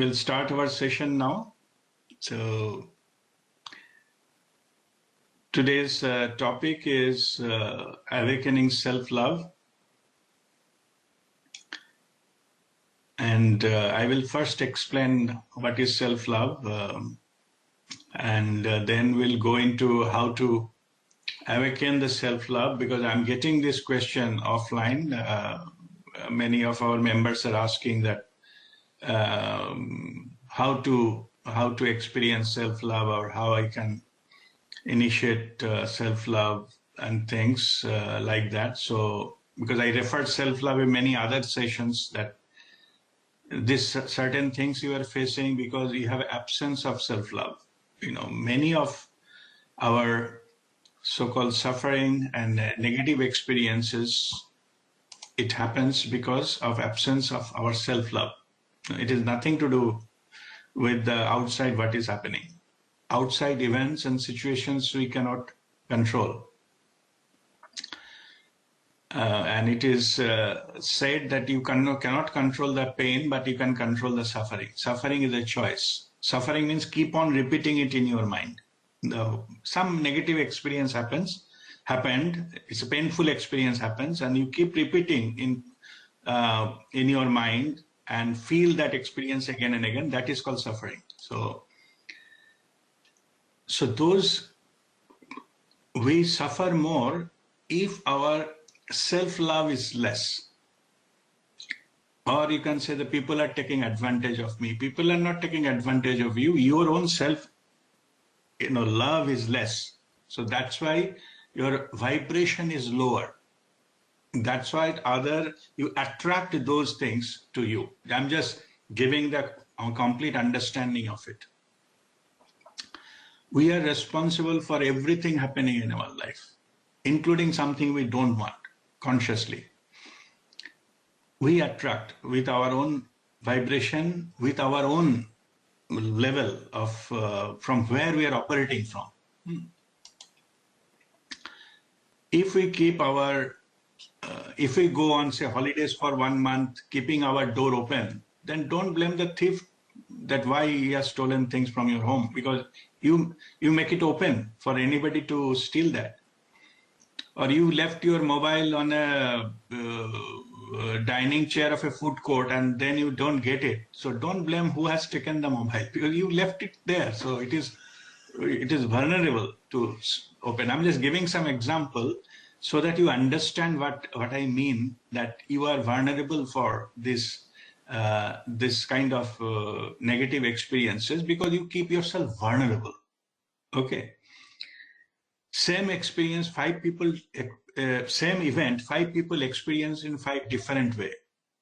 We'll start our session now. So today's topic is awakening self-love. And I will first explain what is self-love, and then we'll go into how to awaken the self-love, because I'm getting this question offline. Many of our members are asking that how to experience self-love, or how I can initiate self-love and things like that. So because I referred self-love in many other sessions, that this certain things you are facing because you have absence of self-love. Many of our so-called suffering and negative experiences, it happens because of absence of our self-love. It is nothing to do with the outside, what is happening. Outside events and situations we cannot control. And it is said that you cannot control the pain, but you can control the suffering. Suffering is a choice. Suffering means keep on repeating it in your mind. Some negative experience happened, it's a painful experience happens, and you keep repeating in your mind and feel that experience again and again. That is called suffering. So those, we suffer more if our self-love is less. Or you can say the people are taking advantage of me. People are not taking advantage of you. Your own self, love is less. So that's why your vibration is lower. That's why you attract those things to you. I'm just giving the complete understanding of it. We are responsible for everything happening in our life, including something we don't want consciously. We attract with our own vibration, with our own level of from where we are operating from. If we keep if we go on, say, holidays for 1 month, keeping our door open, then don't blame the thief that why he has stolen things from your home, because you make it open for anybody to steal that. Or you left your mobile on a dining chair of a food court and then you don't get it. So don't blame who has taken the mobile, because you left it there. So it is vulnerable to open. I'm just giving some example so that you understand what I mean, that you are vulnerable for this kind of negative experiences, because you keep yourself vulnerable. Okay. Same experience, same event, 5 people experience in 5 different ways.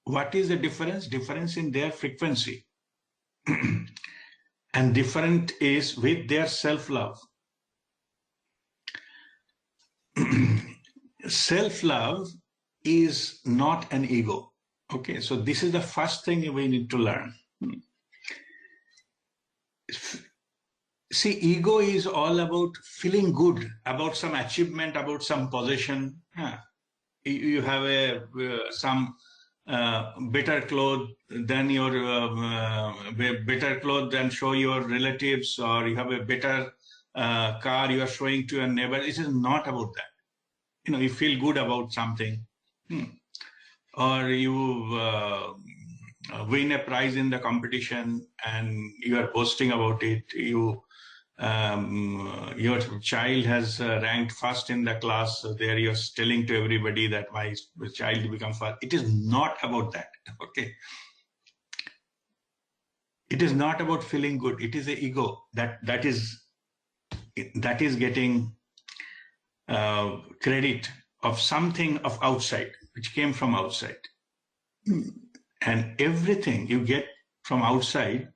What is the difference? Difference in their frequency. And different is with their self-love. Self-love is not an ego. Okay, so this is the first thing we need to learn. See, ego is all about feeling good about some achievement, about some possession. You have some better clothes than show your relatives, or you have a better car you are showing to your neighbor. It is not about that. You feel good about something, or you win a prize in the competition and you are boasting about it. Your child has ranked first in the class, so there you're telling to everybody that my child become first. It is not about that. Okay, it is not about feeling good. It is the ego that is getting credit of something of outside, which came from outside. And everything you get from outside,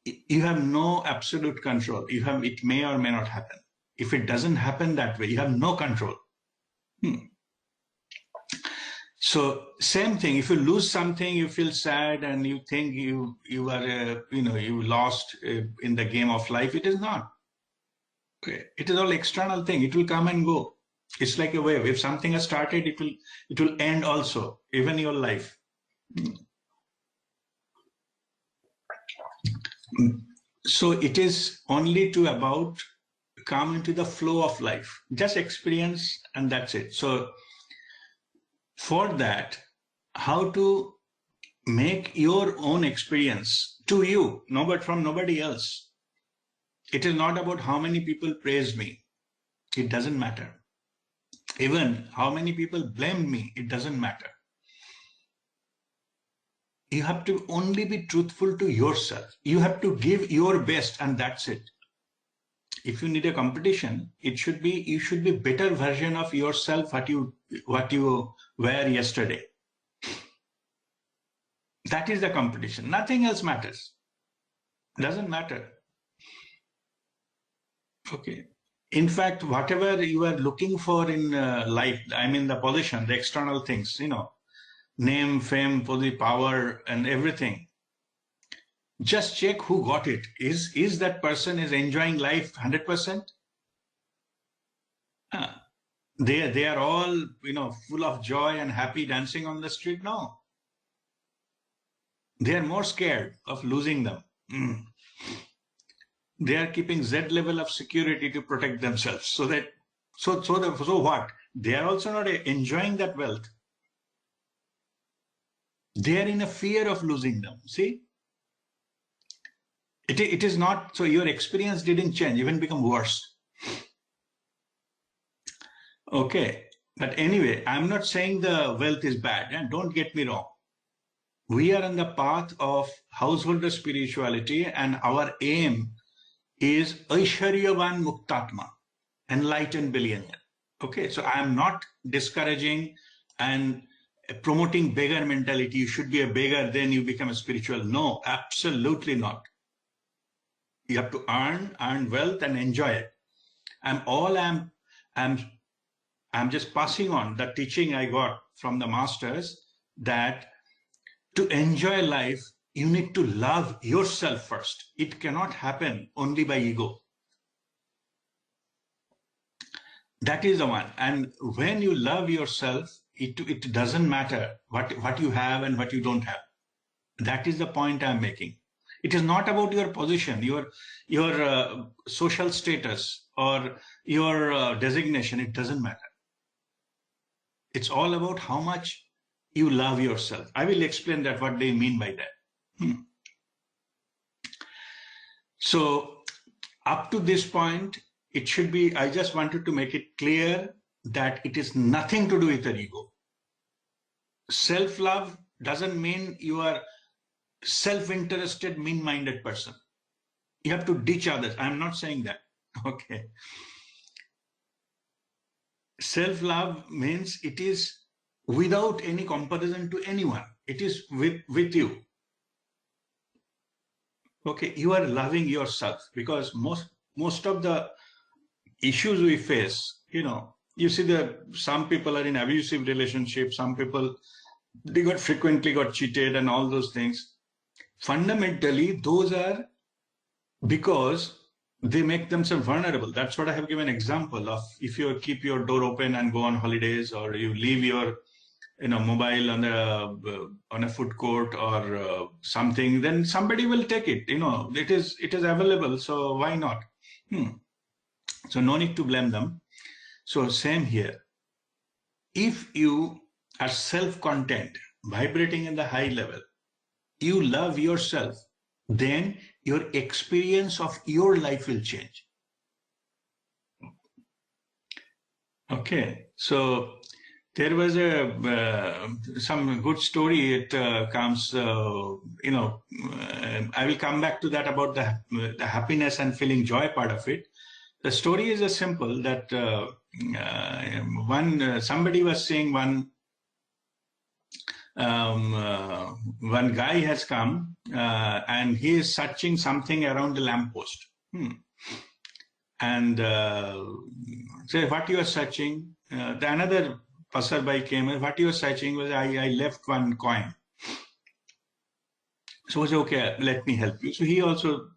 you have no absolute control. It may or may not happen. If it doesn't happen that way, you have no control. So same thing, if you lose something, you feel sad and you think you are you lost in the game of life. It is not. Okay. It is all external thing. It will come and go. It's like a wave. If something has started, it will end also, even your life. So it is only to about come into the flow of life, just experience, and that's it. So for that, how to make your own experience to you, no, but from nobody else. It is not about how many people praise me. It doesn't matter. Even how many people blame me, it doesn't matter. You have to only be truthful to yourself. You have to give your best, and that's it. If you need a competition, it should be, you should be better version of yourself what you were yesterday. That is the competition. Nothing else matters. Doesn't matter. Okay. In fact, whatever you are looking for in life, I mean the position, the external things, name, fame, power, and everything. Just check who got it. Is that person is enjoying life 100%? They are all full of joy and happy dancing on the street. No, they are more scared of losing them. They are keeping Z level of security to protect themselves. So what? They are also not enjoying that wealth. They are in a fear of losing them. See, it is not. So your experience didn't change, even become worse. Okay, but anyway, I'm not saying the wealth is bad, and don't get me wrong. We are on the path of householder spirituality, and our aim is Aishwaryavan Muktatma, enlightened billionaire. Okay, so I am not discouraging and promoting beggar mentality. You should be a beggar, then you become a spiritual. No, absolutely not. You have to earn wealth and enjoy it. I'm just passing on the teaching I got from the masters, that to enjoy life, you need to love yourself first. It cannot happen only by ego. That is the one. And when you love yourself, it doesn't matter what you have and what you don't have. That is the point I'm making. It is not about your position, your social status, or your designation. It doesn't matter. It's all about how much you love yourself. I will explain that, what they mean by that. So up to this point, it should be, I just wanted to make it clear that it is nothing to do with the ego. Self-love doesn't mean you are self-interested, mean-minded person. You have to ditch others. I'm not saying that. Okay. Self-love means it is without any comparison to anyone. It is with you. Okay, you are loving yourself, because most of the issues we face, you see some people are in abusive relationships, some people, they frequently got cheated and all those things. Fundamentally, those are because they make themselves vulnerable. That's what I have given example of. If you keep your door open and go on holidays, or you leave your mobile on a food court or something, then somebody will take it. It is available, so why not? So no need to blame them. So same here. If you are self-content, vibrating in the high level, you love yourself, then your experience of your life will change. Okay, so there was some good story. It comes, I will come back to that about the happiness and feeling joy part of it. The story is as simple that somebody was saying one guy has come and he is searching something around the lamppost. And say, what you are searching? Another passerby came, and what you are searching was, I left one coin. So I said, okay, let me help you. So he also,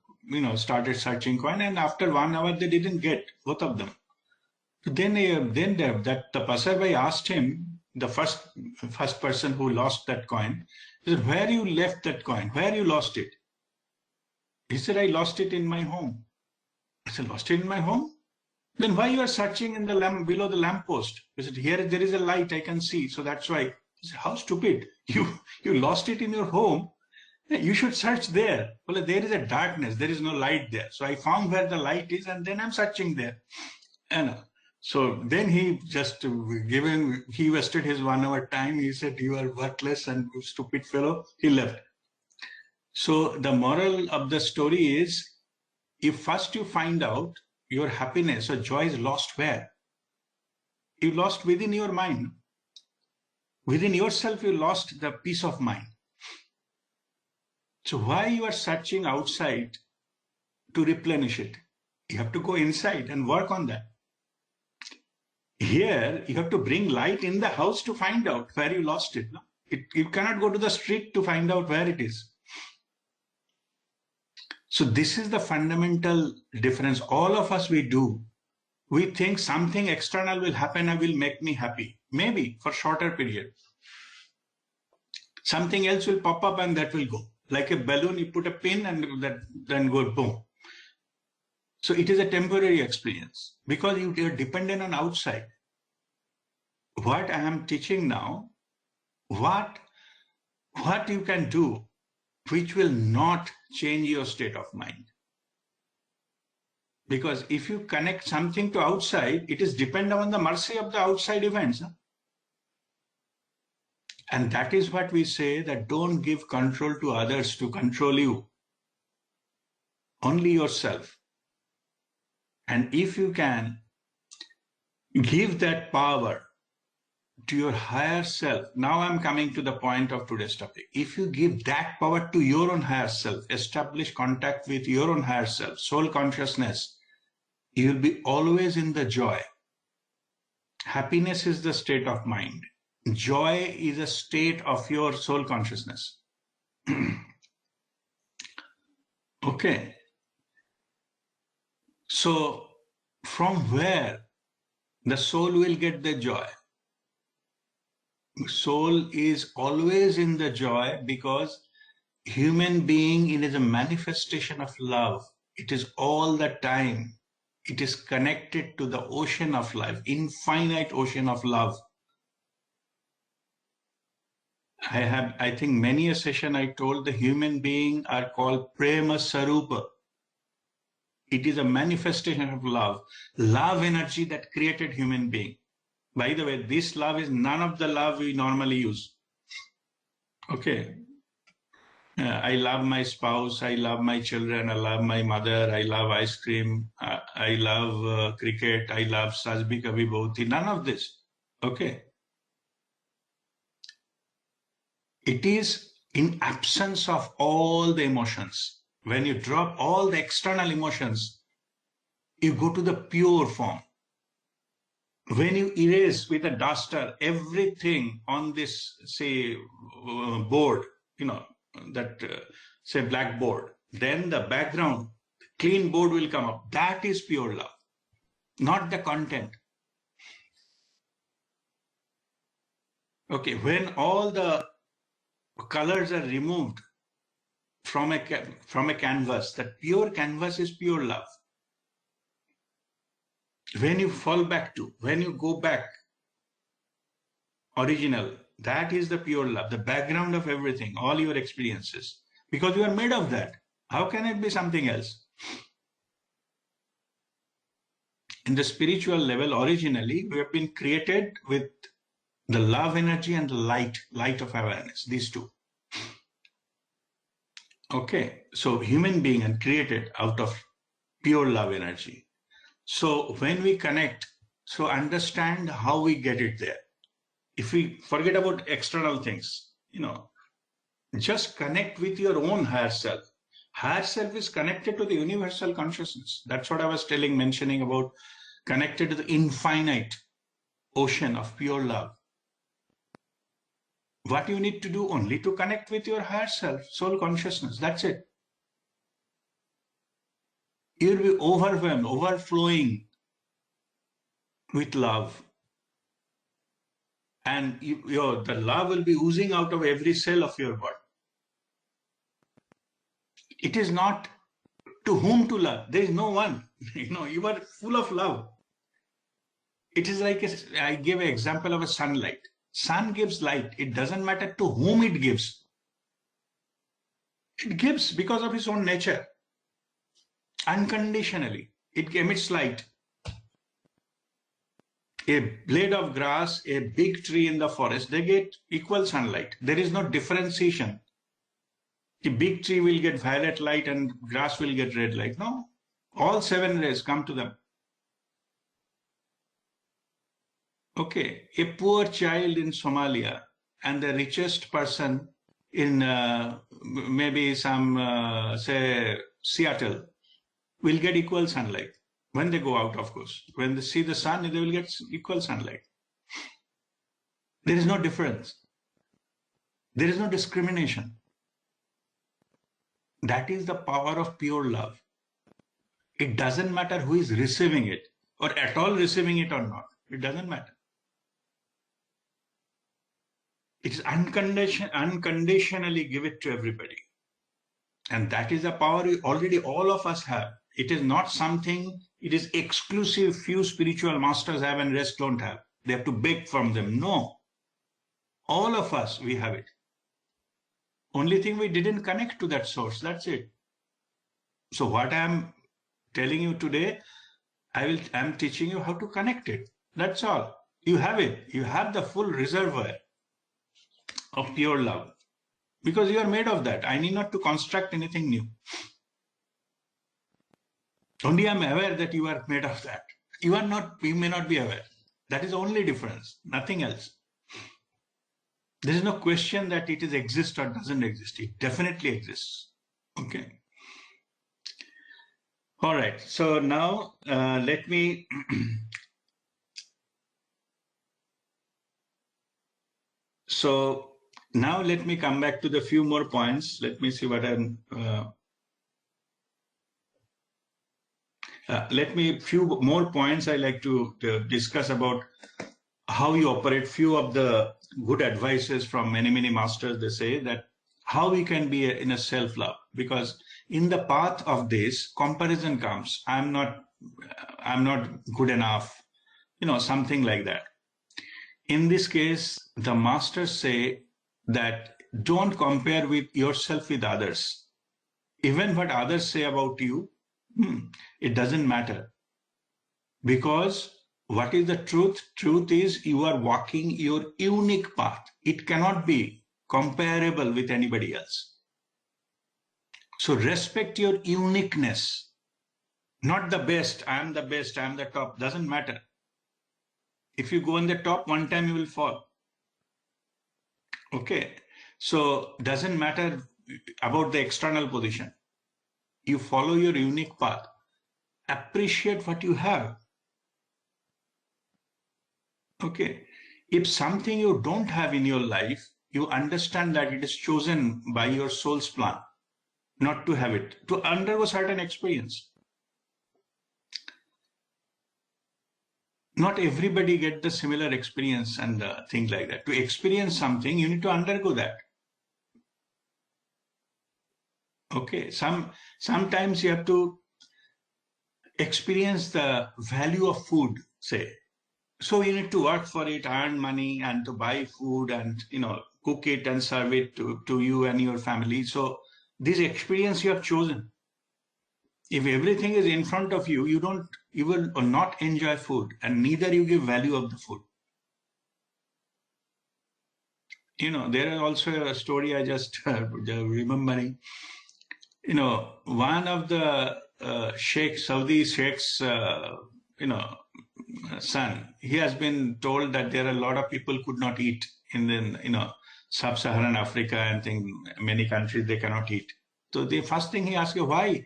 started searching coin, and after 1 hour, they didn't get both of them. So then the passerby asked him, the first person who lost that coin, he said, where you left that coin? Where you lost it? He said, I lost it in my home. I said, lost it in my home? Then why you are searching in the lamp below the lamppost? He said, here there is a light I can see, so that's why. I said, how stupid! You lost it in your home. You should search there. Well, there is a darkness, there is no light there. So I found where the light is, and then I'm searching there. And so then he just he wasted his 1 hour time. He said, you are worthless and stupid fellow. He left. So the moral of the story is, if first you find out your happiness or joy is lost where? You lost within your mind. Within yourself, you lost the peace of mind. So why you are searching outside to replenish it? You have to go inside and work on that. Here, you have to bring light in the house to find out where you lost it. No? You cannot go to the street to find out where it is. So this is the fundamental difference. All of us, we do. We think something external will happen and will make me happy. Maybe for shorter period. Something else will pop up and that will go. Like a balloon, you put a pin and that then go boom. So it is a temporary experience because you are dependent on outside. What I am teaching now, what you can do which will not change your state of mind. Because if you connect something to outside, it is dependent on the mercy of the outside events. And that is what we say, that don't give control to others to control you. Only yourself. And if you can give that power to your higher self, now I'm coming to the point of today's topic. If you give that power to your own higher self, establish contact with your own higher self, soul consciousness, you will be always in the joy. Happiness is the state of mind. Joy is a state of your soul consciousness. Okay. So from where the soul will get the joy? Soul is always in the joy because human being is a manifestation of love. It is all the time. It is connected to the ocean of life, infinite ocean of love. I think many a session I told the human being are called Prema Sarupa. It is a manifestation of love energy that created human being. By the way, this love is none of the love we normally use. Okay. I love my spouse, I love my children, I love my mother, I love ice cream, I love cricket, I love Sajbi Kabhi Bahoti, none of this. Okay. It is in absence of all the emotions. When you drop all the external emotions, you go to the pure form. When you erase with a duster everything on this, say, board, that say blackboard, then the background, clean board will come up. That is pure love, not the content. Okay, when all the colors are removed from a canvas, that pure canvas is pure love. When you fall back to, when you go back, original, that is the pure love, the background of everything, all your experiences, because you are made of that. How can it be something else? In the spiritual level, originally, we have been created with the love energy and the light of awareness, these two. Okay, so human being and created out of pure love energy. So when we connect, so understand how we get it there. If we forget about external things, just connect with your own higher self. Higher self is connected to the universal consciousness. That's what I was mentioning about connected to the infinite ocean of pure love. What you need to do only to connect with your higher self, soul consciousness. That's it. You'll be overwhelmed, overflowing with love. And the love will be oozing out of every cell of your body. It is not To whom to love? There is no one. You are full of love. It is like I gave an example of a sunlight. Sun gives light. It doesn't matter to whom it gives. It gives because of its own nature. Unconditionally. It emits light. A blade of grass, a big tree in the forest, they get equal sunlight. There is no differentiation. The big tree will get violet light and grass will get red light. No. All 7 rays come to them. Okay. A poor child in Somalia and the richest person in maybe some, say, Seattle will get equal sunlight. When they go out, of course. When they see the sun, they will get equal sunlight. There is no difference. There is no discrimination. That is the power of pure love. It doesn't matter who is receiving it, or at all receiving it or not. It doesn't matter. It is unconditionally give it to everybody. And that is the power already all of us have. It is not something, it is exclusive few spiritual masters have and rest don't have. They have to beg from them. No. All of us, we have it. Only thing we didn't connect to that source. That's it. So what I am telling you today, I am teaching you how to connect it. That's all. You have it. You have the full reservoir of pure love. Because you are made of that. I need not to construct anything new. Only I am aware that you are made of that. You are not, you may not be aware. That is the only difference, nothing else. There is no question that it exists or doesn't exist. It definitely exists. Okay. All right. So now let me so now let me come back to the few more points. Let me see what I'm few more points I like to discuss about how you operate. Few of the good advices from many masters, they say that how we can be in a self-love, because in the path of this comparison comes. I'm not good enough, something like that. In this case, the masters say that don't compare with yourself with others. Even what others say about you, it doesn't matter. Because what is the truth? Truth is you are walking your unique path. It cannot be comparable with anybody else. So respect your uniqueness. Not the best, I'm the best, I'm the top. Doesn't matter. If you go on the top, one time you will fall. Okay. So doesn't matter about the external position. You follow your unique path. Appreciate what you have. Okay. If something you don't have in your life, you understand that it is chosen by your soul's plan not to have it, to undergo certain experience. Not everybody get the similar experience and things like that. To experience something, you need to undergo that. Okay. Sometimes you have to experience the value of food, say. So you need to work for it, earn money, and to buy food and, cook it and serve it to you and your family. So this experience you have chosen. If everything is in front of you, you will not enjoy food, and neither you give value of the food. There is also a story I just remembering. One of the Saudi sheikh's, son, he has been told that there are a lot of people could not eat in the, sub-Saharan Africa and many countries they cannot eat. So the first thing he asked, why?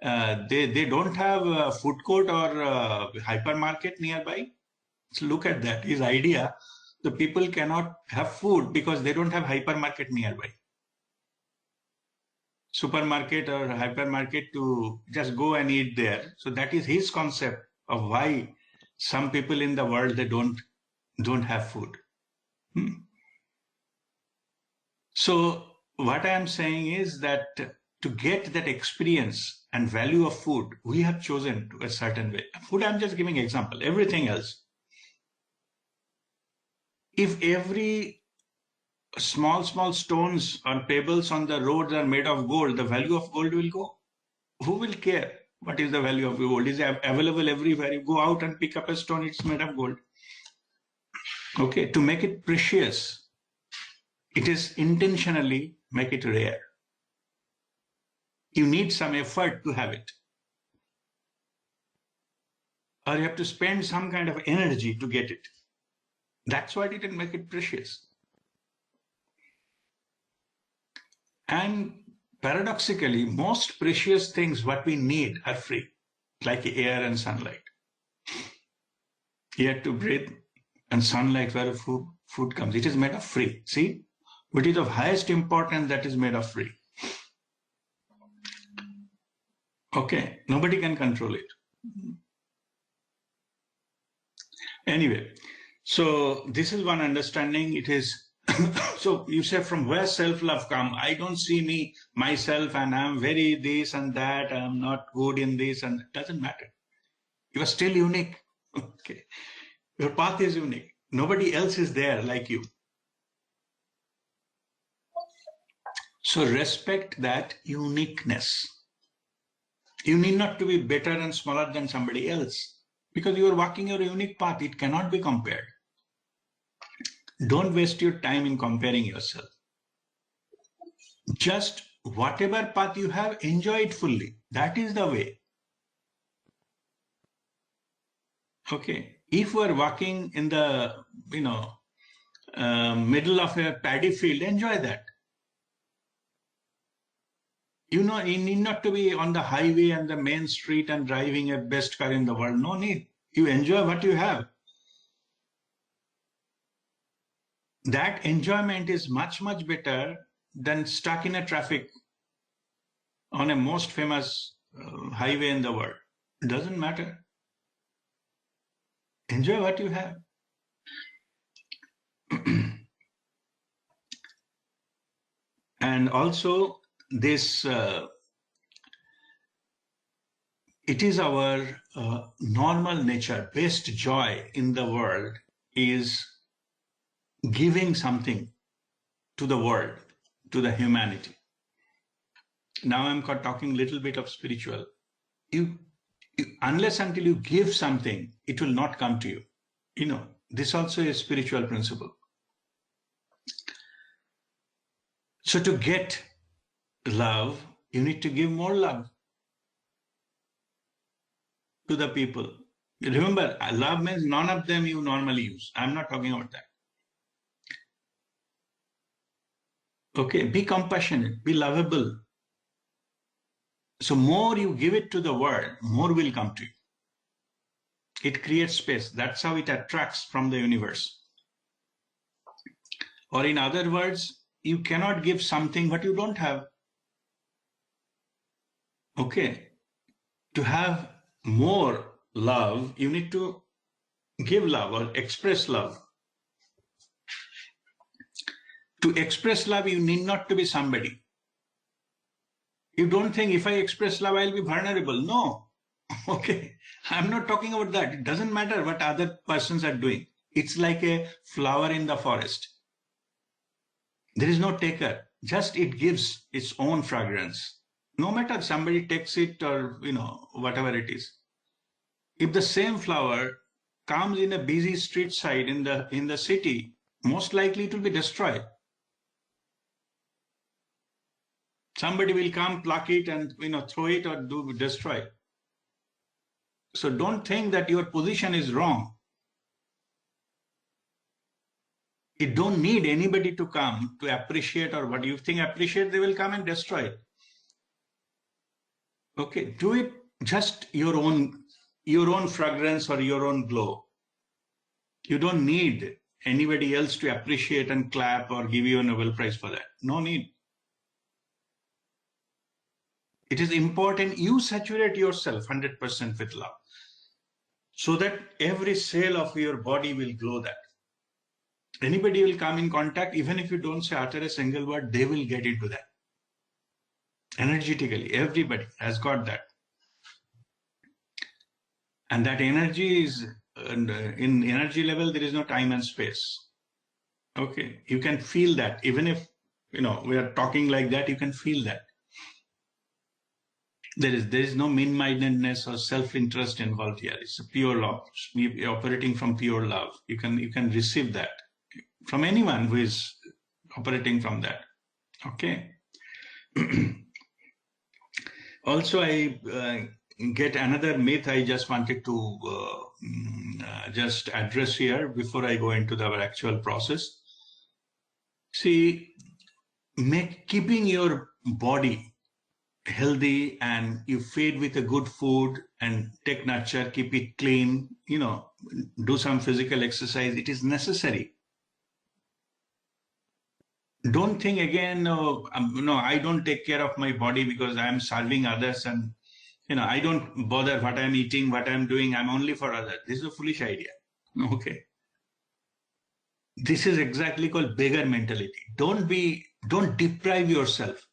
They don't have a food court or a hypermarket nearby. So look at that. His idea, the people cannot have food because they don't have hypermarket nearby. Supermarket or hypermarket to just go and eat there. So that is his concept of why some people in the world, they don't have food. So what I am saying is that to get that experience and value of food, we have chosen to a certain way. Food, I'm just giving example. Everything else, if every small stones or pebbles on the roads are made of gold, the value of gold will go. Who will care what is the value of gold? Is it available everywhere? You go out and pick up a stone, it's made of gold. Okay, to make it precious, it is intentionally make it rare. You need some effort to have it. Or you have to spend some kind of energy to get it. That's why it didn't make it precious. And paradoxically, most precious things what we need are free, like air and sunlight. Air to breathe and sunlight where food comes. It is made of free. See, what is of highest importance that is made of free. Okay, nobody can control it. Anyway, so this is one understanding. It is so you say from where self-love come? I don't see myself, and I'm very this and that. I'm not good in this, and it doesn't matter. You are still unique. Okay, your path is unique. Nobody else is there like you. So respect that uniqueness. You need not to be better and smaller than somebody else because you are walking your unique path. It cannot be compared. Don't waste your time in comparing yourself. Just whatever path you have, enjoy it fully. That is the way. Okay. If we are walking in the, middle of a paddy field, enjoy that. You need not to be on the highway and the main street and driving a best car in the world. No need. You enjoy what you have. That enjoyment is much, much better than stuck in a traffic on a most famous highway in the world. It doesn't matter. Enjoy what you have. And also this, it is our normal nature, best joy in the world is giving something to the world, to the humanity. Now I'm talking a little bit of spiritual. Unless until you give something, it will not come to you. This also is a spiritual principle. So to get love, you need to give more love to the people. Remember, love means none of them you normally use. I'm not talking about that. Okay, be compassionate, be lovable. So more you give it to the world, more will come to you. It creates space. That's how it attracts from the universe. Or in other words, you cannot give something what you don't have. Okay, to have more love, you need to give love or express love. To express love, you need not to be somebody. You don't think if I express love, I'll be vulnerable. No. Okay. I'm not talking about that. It doesn't matter what other persons are doing. It's like a flower in the forest. There is no taker. Just it gives its own fragrance. No matter if somebody takes it or, whatever it is. If the same flower comes in a busy street side in the city, most likely it will be destroyed. Somebody will come, pluck it and throw it or destroy it. So don't think that your position is wrong. You don't need anybody to come to appreciate or what you think appreciate, they will come and destroy it. Okay, do it just your own fragrance or your own glow. You don't need anybody else to appreciate and clap or give you a Nobel Prize for that. No need. It is important you saturate yourself 100% with love so that every cell of your body will glow that. Anybody will come in contact, even if you don't say utter a single word, they will get into that. Energetically, everybody has got that. And that energy is, in energy level, there is no time and space. Okay, you can feel that. Even if, we are talking like that, you can feel that. There is no mean-mindedness or self-interest involved here. It's a pure love. We are operating from pure love. You can receive that from anyone who is operating from that. Okay. Also, I get another myth I just wanted to just address here before I go into our actual process. See, keeping your body healthy, and you feed with a good food and take nurture, keep it clean, do some physical exercise. It is necessary. Don't think again, no, I don't take care of my body because I'm serving others, and I don't bother what I'm eating, what I'm doing. I'm only for others. This is a foolish idea. Okay. This is exactly called beggar mentality. Don't deprive yourself.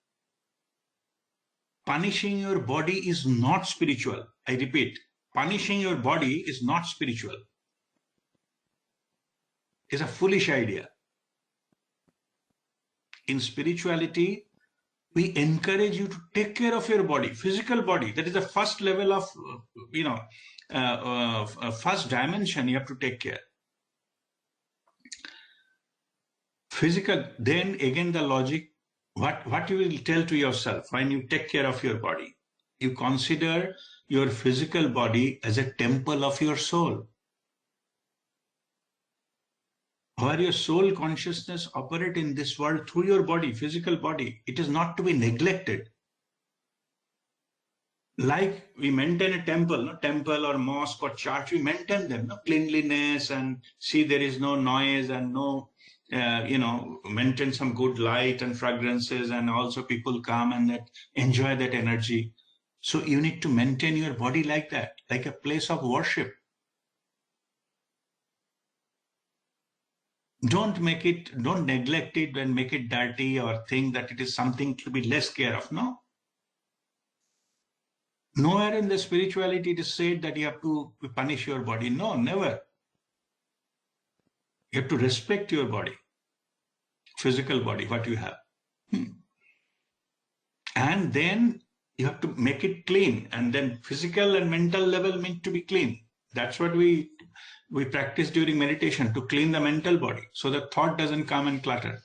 Punishing your body is not spiritual. I repeat, punishing your body is not spiritual. It's a foolish idea. In spirituality, we encourage you to take care of your body, physical body. That is the first level of, first dimension you have to take care. Physical, then again the logic, what you will tell to yourself when you take care of your body. You consider your physical body as a temple of your soul, where your soul consciousness operate in this world through your body, physical body. It is not to be neglected. Like we maintain a temple, no? Temple or mosque or church, we maintain them, no? Cleanliness, and see there is no noise and no, maintain some good light and fragrances, and also people come and enjoy that energy. So you need to maintain your body like that, like a place of worship. Don't neglect it and make it dirty or think that it is something to be less care of. No. Nowhere in the spirituality it is said that you have to punish your body. No, never. You have to respect your body, physical body, what you have. And then you have to make it clean. And then physical and mental level meant to be clean. That's what we practice during meditation, to clean the mental body so that thought doesn't come and clutter.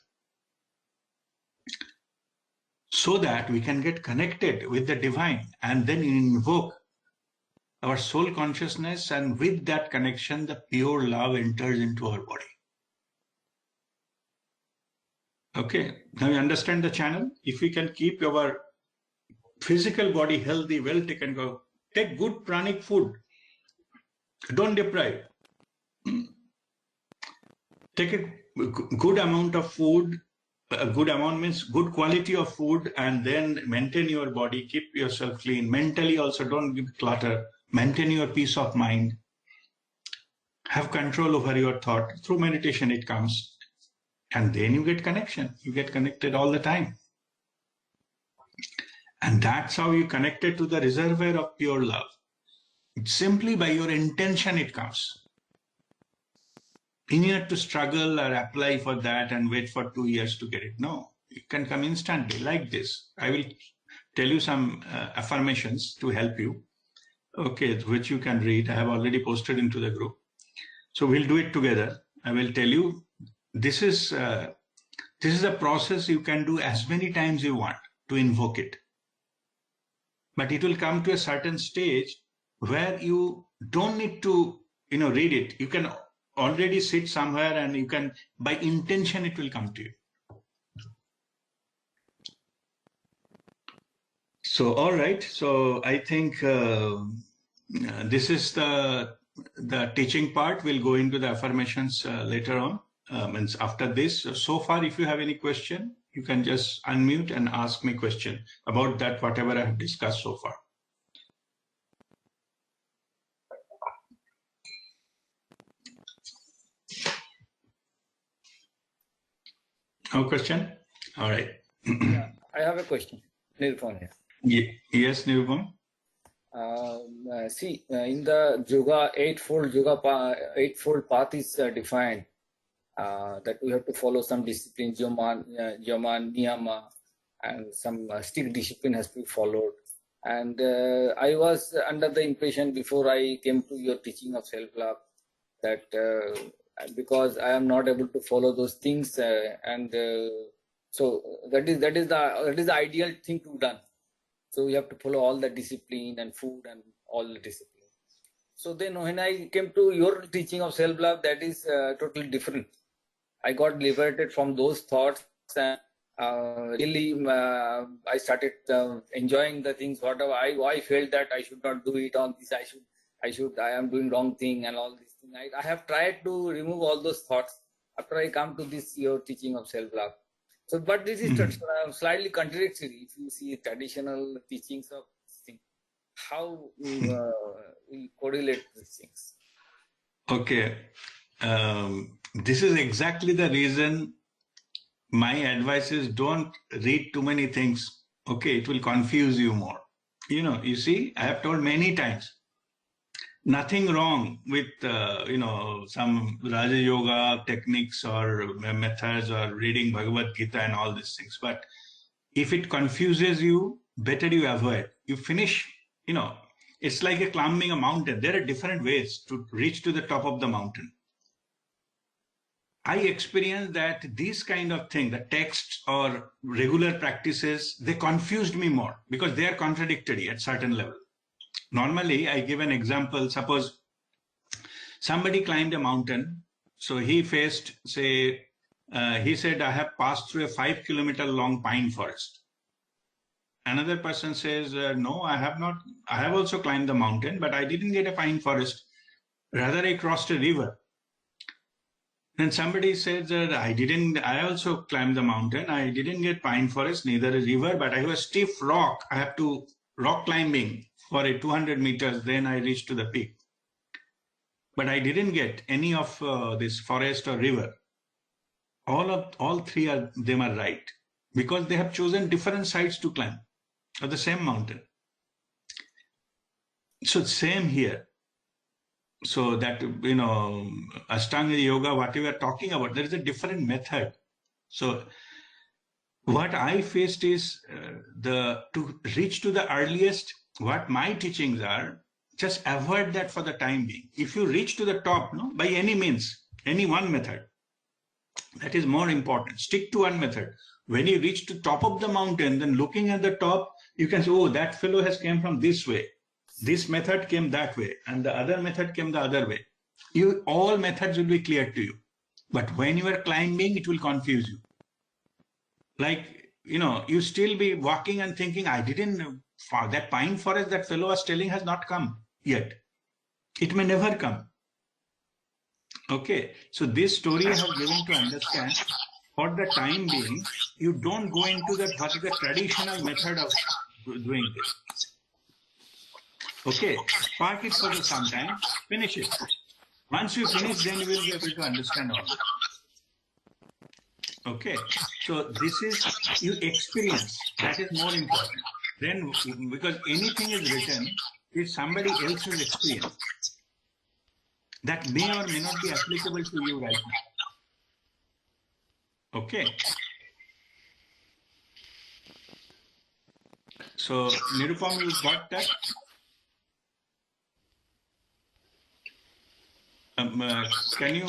So that we can get connected with the divine and then invoke our soul consciousness, and with that connection, the pure love enters into our body. Okay, now you understand the channel. If we can keep our physical body healthy, well taken, take good pranic food. Don't deprive. Take a good amount of food. A good amount means good quality of food, and then maintain your body, keep yourself clean. Mentally also, don't give clutter. Maintain your peace of mind. Have control over your thought. Through meditation it comes. And then you get connection. You get connected all the time. And that's how you connected to the reservoir of pure love. It's simply by your intention it comes. You need to struggle or apply for that and wait for 2 years to get it. No, it can come instantly like this. I will tell you some affirmations to help you, okay, which you can read. I have already posted into the group. So we'll do it together. I will tell you, this is a process you can do as many times you want to invoke it. But it will come to a certain stage where you don't need to, read it. You can already sit somewhere and you can, by intention, it will come to you. So, all right. So I think this is the teaching part. We'll go into the affirmations later on. Means after this. So far, if you have any question, you can just unmute and ask me question about that, whatever I have discussed so far. No question? All right. Yeah, I have a question. Nirupam here. Yes, Nirupam. See, in the yoga, eightfold path is defined. That we have to follow some discipline, yama, niyama, and some strict discipline has to be followed. And I was under the impression before I came to your teaching of self-love that because I am not able to follow those things, so that is the ideal thing to be done. So we have to follow all the discipline and food and all the discipline. So then when I came to your teaching of self-love, that is totally different. I got liberated from those thoughts and really I started enjoying the things. Whatever I felt that I should not do it on this, I am doing wrong thing and all these things. I have tried to remove all those thoughts after I come to this your teaching of self-love. So, but this is slightly contradictory if you see traditional teachings of this thing. How we correlate these things? Okay. This is exactly the reason my advice is don't read too many things. Okay, it will confuse you more. You see, I have told many times, nothing wrong with, some Raja Yoga techniques or methods or reading Bhagavad Gita and all these things. But if it confuses you, better you avoid. You finish, it's like climbing a mountain. There are different ways to reach to the top of the mountain. I experienced that these kind of things, the texts or regular practices, they confused me more because they are contradictory at certain level. Normally, I give an example. Suppose somebody climbed a mountain. So he faced, say, he said, I have passed through a 5-kilometer long pine forest. Another person says, no, I have not. I have also climbed the mountain, but I didn't get a pine forest. Rather, I crossed a river. Then somebody says that I also climbed the mountain. I didn't get pine forest, neither a river, but I have a stiff rock. I have to rock climbing for a 200 meters. Then I reached to the peak. But I didn't get any of this forest or river. All three of them are right because they have chosen different sides to climb of the same mountain. So same here. So that, Ashtanga yoga, what we are talking about, there is a different method. So what I faced is to reach to the earliest, what my teachings are, just avoid that for the time being. If you reach to the top, by any means, any one method, that is more important. Stick to one method. When you reach to top of the mountain, then looking at the top, you can say, oh, that fellow has came from this way. This method came that way, and the other method came the other way. All methods will be clear to you. But when you are climbing, it will confuse you. Like, you still be walking and thinking, I didn't, that pine forest that fellow was telling has not come yet. It may never come. Okay, so this story I have given to understand, for the time being, you don't go into that, what is the traditional method of doing this. Okay, park it for some time, finish it. Once you finish, then you will be able to understand all that. Okay, so this is, you experience, that is more important. Then, because anything is written, is somebody else's experience. That may or may not be applicable to you right now. Okay. So, Nirupam, you got that? Can you?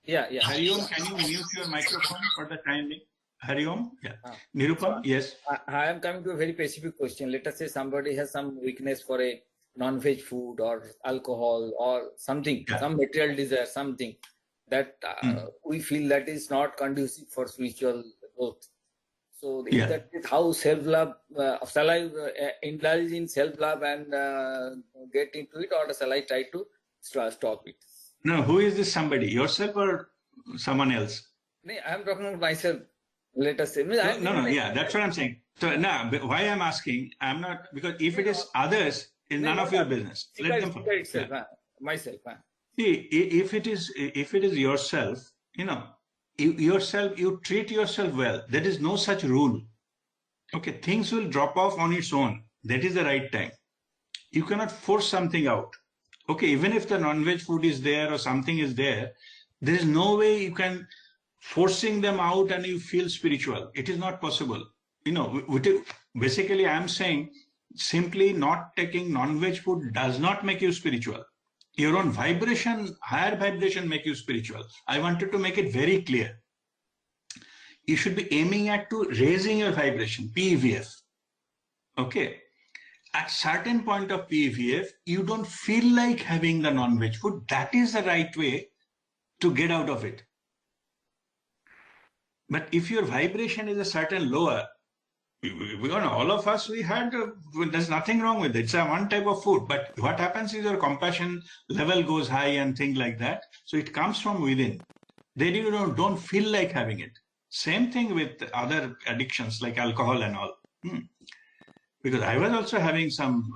Yeah. Hariom, can you mute your microphone for the time being? Hariom? Yeah. Nirupam, yes. I am coming to a very specific question. Let us say somebody has some weakness for a non-veg food or alcohol or something, some material desire, something that we feel that is not conducive for spiritual growth. So is that how self-love, shall I indulge in self-love and get into it, or shall I try to stop it? No, who is this somebody? Yourself or someone else? No, I am talking about myself. Let us say. No, that's what I'm saying. So now, why I'm asking, I'm not, because if it is others, it's none of your business. Let them follow. Myself. See, if it is yourself, you treat yourself well. There is no such rule. Okay, things will drop off on its own. That is the right time. You cannot force something out. Okay, even if the non-veg food is there or something is there is no way you can forcing them out and you feel spiritual. It is not possible. You know, basically I'm saying simply not taking non-veg food does not make you spiritual. Your own vibration, higher vibration make you spiritual. I wanted to make it very clear. You should be aiming at to raising your vibration, PVF. Okay. At certain point of PVF, you don't feel like having the non-veg food. That is the right way to get out of it. But if your vibration is a certain lower, all of us, we had, there's nothing wrong with it. It's a one type of food. But what happens is your compassion level goes high and things like that. So it comes from within. Then you don't feel like having it. Same thing with other addictions like alcohol and all. Because I was also having some,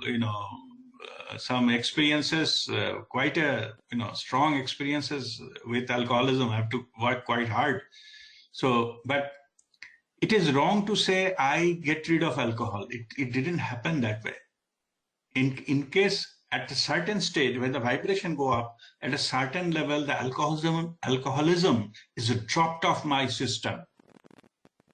some experiences, quite a, strong experiences with alcoholism. I have to work quite hard. So, but it is wrong to say I get rid of alcohol. It didn't happen that way. In case at a certain stage when the vibration go up, at a certain level, the alcoholism is dropped off my system.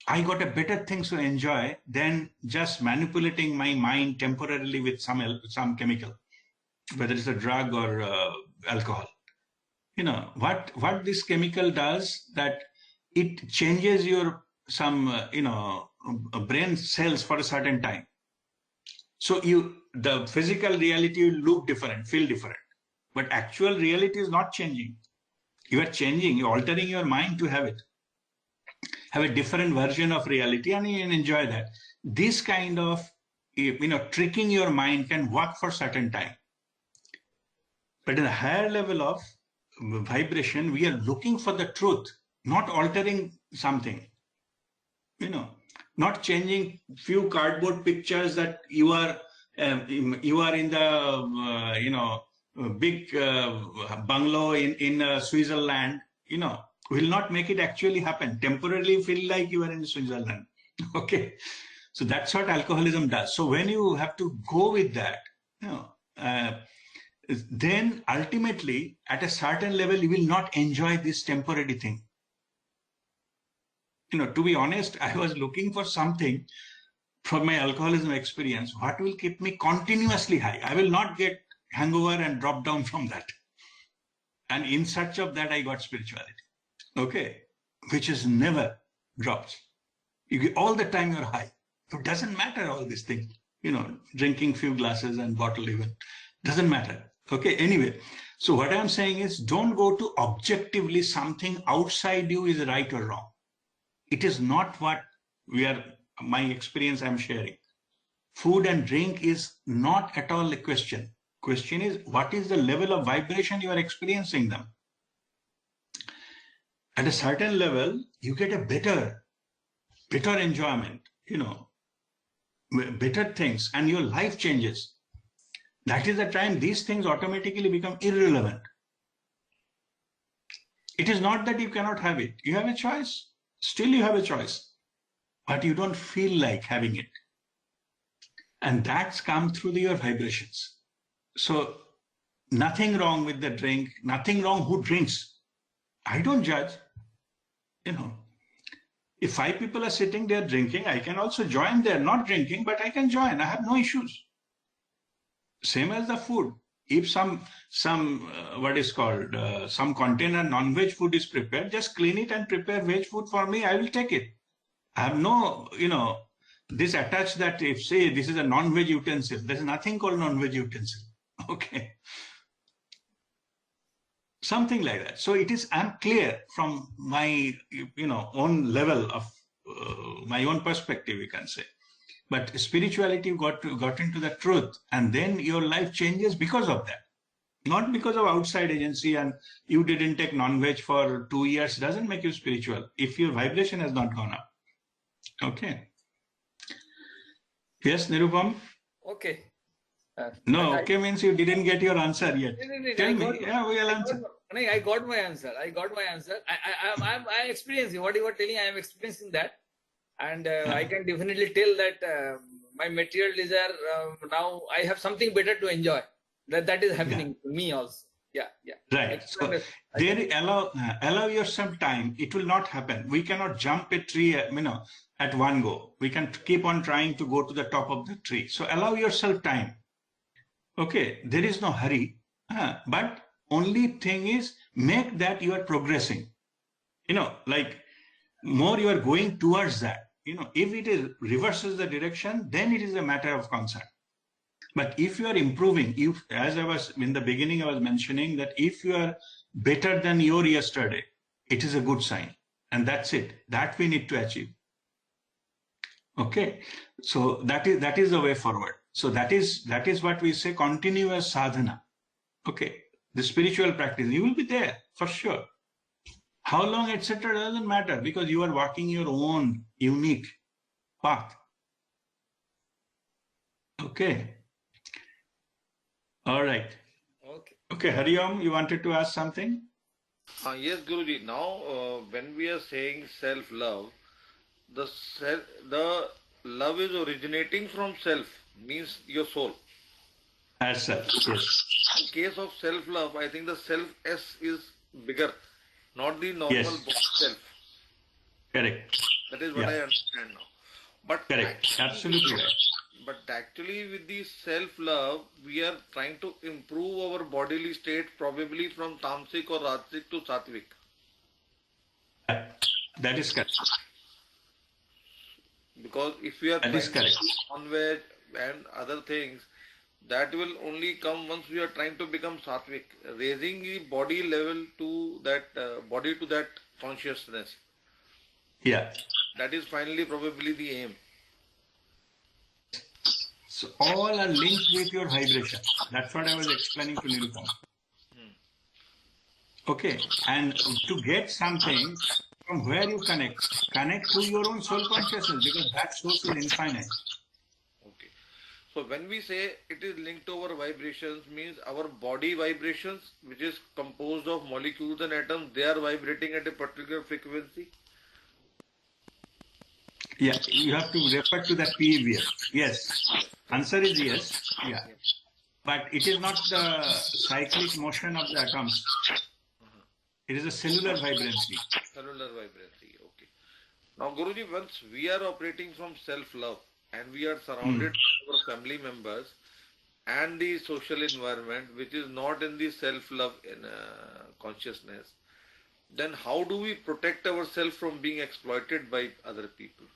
I got a better things to enjoy than just manipulating my mind temporarily with some chemical, whether it's a drug or alcohol. What this chemical does, that it changes your brain cells for a certain time. So the physical reality will look different, feel different, but actual reality is not changing. You are changing, you're altering your mind to have a different version of reality, and you can enjoy that. This kind of, tricking your mind can work for certain time. But in a higher level of vibration, we are looking for the truth, not altering something, not changing few cardboard pictures that you are in the, big bungalow in Switzerland, will not make it actually happen. Temporarily feel like you are in Switzerland. Okay. So that's what alcoholism does. So when you have to go with that, then ultimately at a certain level, you will not enjoy this temporary thing. To be honest, I was looking for something from my alcoholism experience. What will keep me continuously high? I will not get hangover and drop down from that. And in search of that, I got spirituality. Okay, which is never drops. All the time you're high. It doesn't matter all these things. Drinking few glasses and bottle even. Doesn't matter. Okay, anyway. So what I'm saying is, don't go to objectively something outside you is right or wrong. It is not what my experience I'm sharing. Food and drink is not at all a question. Question is, what is the level of vibration you are experiencing them? At a certain level, you get a better enjoyment, better things, and your life changes. That is the time these things automatically become irrelevant. It is not that you cannot have it. You have a choice. Still you have a choice. But you don't feel like having it. And that's come through your vibrations. So nothing wrong with the drink, nothing wrong who drinks. I don't judge. If 5 people are sitting there drinking, I can also join there, not drinking, but I can join. I have no issues. Same as the food. If some container non-veg food is prepared, just clean it and prepare veg food for me. I will take it. I have no, this attached that if say this is a non-veg utensil, there's nothing called non-veg utensil. Okay. Something like that. So I'm clear from my, own level of my own perspective, you can say. But spirituality got into the truth, and then your life changes because of that. Not because of outside agency, and you didn't take non-veg for 2 years, doesn't make you spiritual if your vibration has not gone up. Okay. Yes, Nirupam? Okay. No, okay means you didn't get your answer yet. Tell me. Yeah, we'll answer. I got my answer. I experienced what you are telling. I am experiencing that. And I can definitely tell that my material desire, now I have something better to enjoy. That is happening to me also. Yeah, yeah. I Right. can So understand. there allow yourself time. It will not happen. We cannot jump a tree, at one go. We can keep on trying to go to the top of the tree. So allow yourself time. Okay. There is no hurry. But only thing is make that you are progressing. Like more you are going towards that. If it is reverses the direction, then it is a matter of concern. But if you are improving, if, as I was in the beginning, I was mentioning that if you are better than your yesterday, it is a good sign. And that's it. That we need to achieve. Okay. So that is the way forward. So that is what we say continuous sadhana. Okay. The spiritual practice, you will be there for sure. How long, etc., doesn't matter because you are walking your own unique path. Okay. All right. Okay. Okay, Hariom, you wanted to ask something? Yes, Guruji. Now, when we are saying self-love, the love is originating from self, means your soul. As such, yes. In case of self-love, I think the self-S is bigger, not the normal Yes, self. correct. That is what Yeah, I understand now. But correct. Absolutely right. actually, with the self-love, we are trying to improve our bodily state, probably from tamasic or rajasic to sattvic. Yeah, that is correct. Because if we are That is trying to correct. do non-veg and other things, that will only come once we are trying to become sattvic, raising the body level to that body to that consciousness. Yeah. That is finally probably the aim. So all are linked with your vibration. That's what I was explaining to Nirupam. Okay. And to get something from where you connect to your own soul consciousness because that source is infinite. Okay. So when we say it is linked to our vibrations, means our body vibrations, which is composed of molecules and atoms, they are vibrating at a particular frequency. Yeah, you have to refer to that PVF. Yes. Answer is yes. Yeah. But it is not the cyclic motion of the atoms. It is a cellular vibrancy. Cellular vibrancy. Okay. Now, Guruji, once we are operating from self-love and we are surrounded by our family members and the social environment, which is not in the self-love in consciousness, then how do we protect ourselves from being exploited by other people?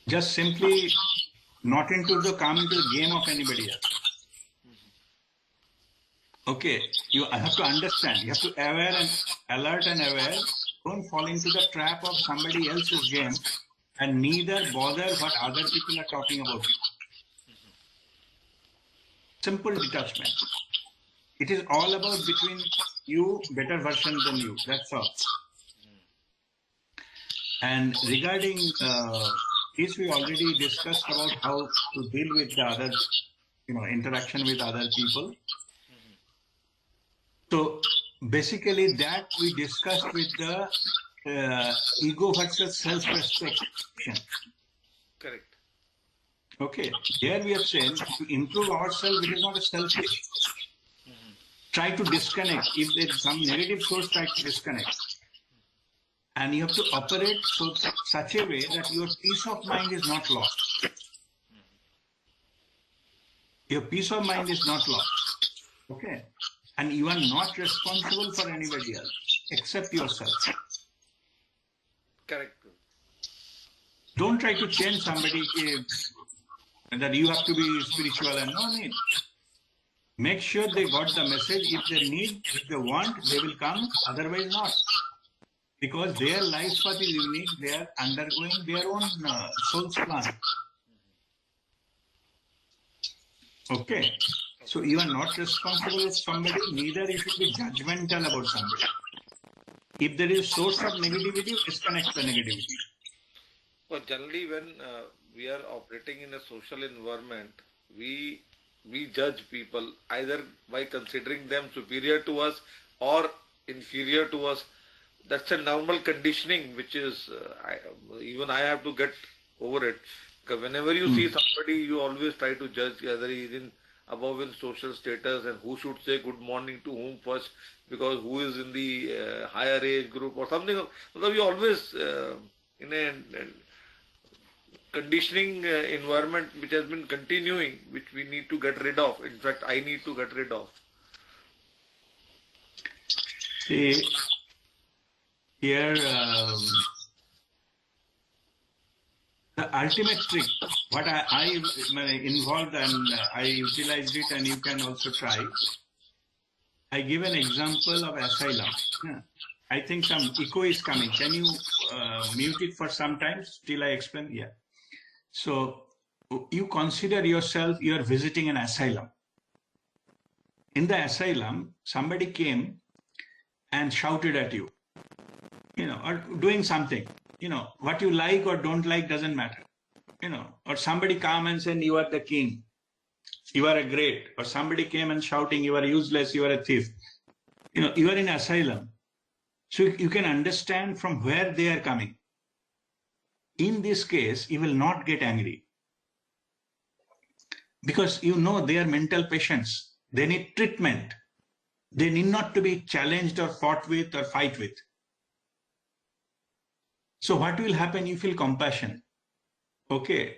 Just simply not come into the game of anybody else. Okay, you have to understand. You have to aware and alert and aware. Don't fall into the trap of somebody else's game, and neither bother what other people are talking about you. Simple detachment. It is all about between you, better version than you. That's all. And regarding this, we already discussed about how to deal with the other, interaction with other people. So basically that we discussed with the ego versus self-respect. Correct. Okay, here we have said to improve ourselves, it is not a selfish. Try to disconnect. If there is some negative source, try to disconnect. And you have to operate such a way that your peace of mind is not lost. Your peace of mind is not lost. Okay. And you are not responsible for anybody else except yourself. Correct. Don't try to change somebody that you have to be spiritual and no need. Make sure they got the message. If they need, if they want, they will come. Otherwise not. Because their life path is unique. They are undergoing their own soul's plan. Okay. So you are not responsible for somebody, neither you should be judgmental about somebody. If there is source of negativity, disconnect the negativity. Well, generally when we are operating in a social environment, we judge people either by considering them superior to us or inferior to us, that's a normal conditioning, which is even I have to get over it. Because whenever you see somebody, you always try to judge whether he is in above in social status and who should say good morning to whom first, because who is in the higher age group or something. Because you always in a conditioning environment which has been continuing, which we need to get rid of. In fact, I need to get rid of. See, here the ultimate trick, what I involved and I utilized it, and you can also try. I give an example of asylum. Yeah. I think some echo is coming. Can you mute it for some time till I explain? Yeah. So you consider yourself, you are visiting an asylum. In the asylum, somebody came and shouted at you, or doing something, what you like or don't like doesn't matter, or somebody come and said, you are the king, you are a great, or somebody came and shouting, you are useless, you are a thief. You are in asylum. So you can understand from where they are coming. In this case, you will not get angry, because they are mental patients. They need treatment. They need not to be challenged or fought with or fight with. So what will happen? You feel compassion. Okay,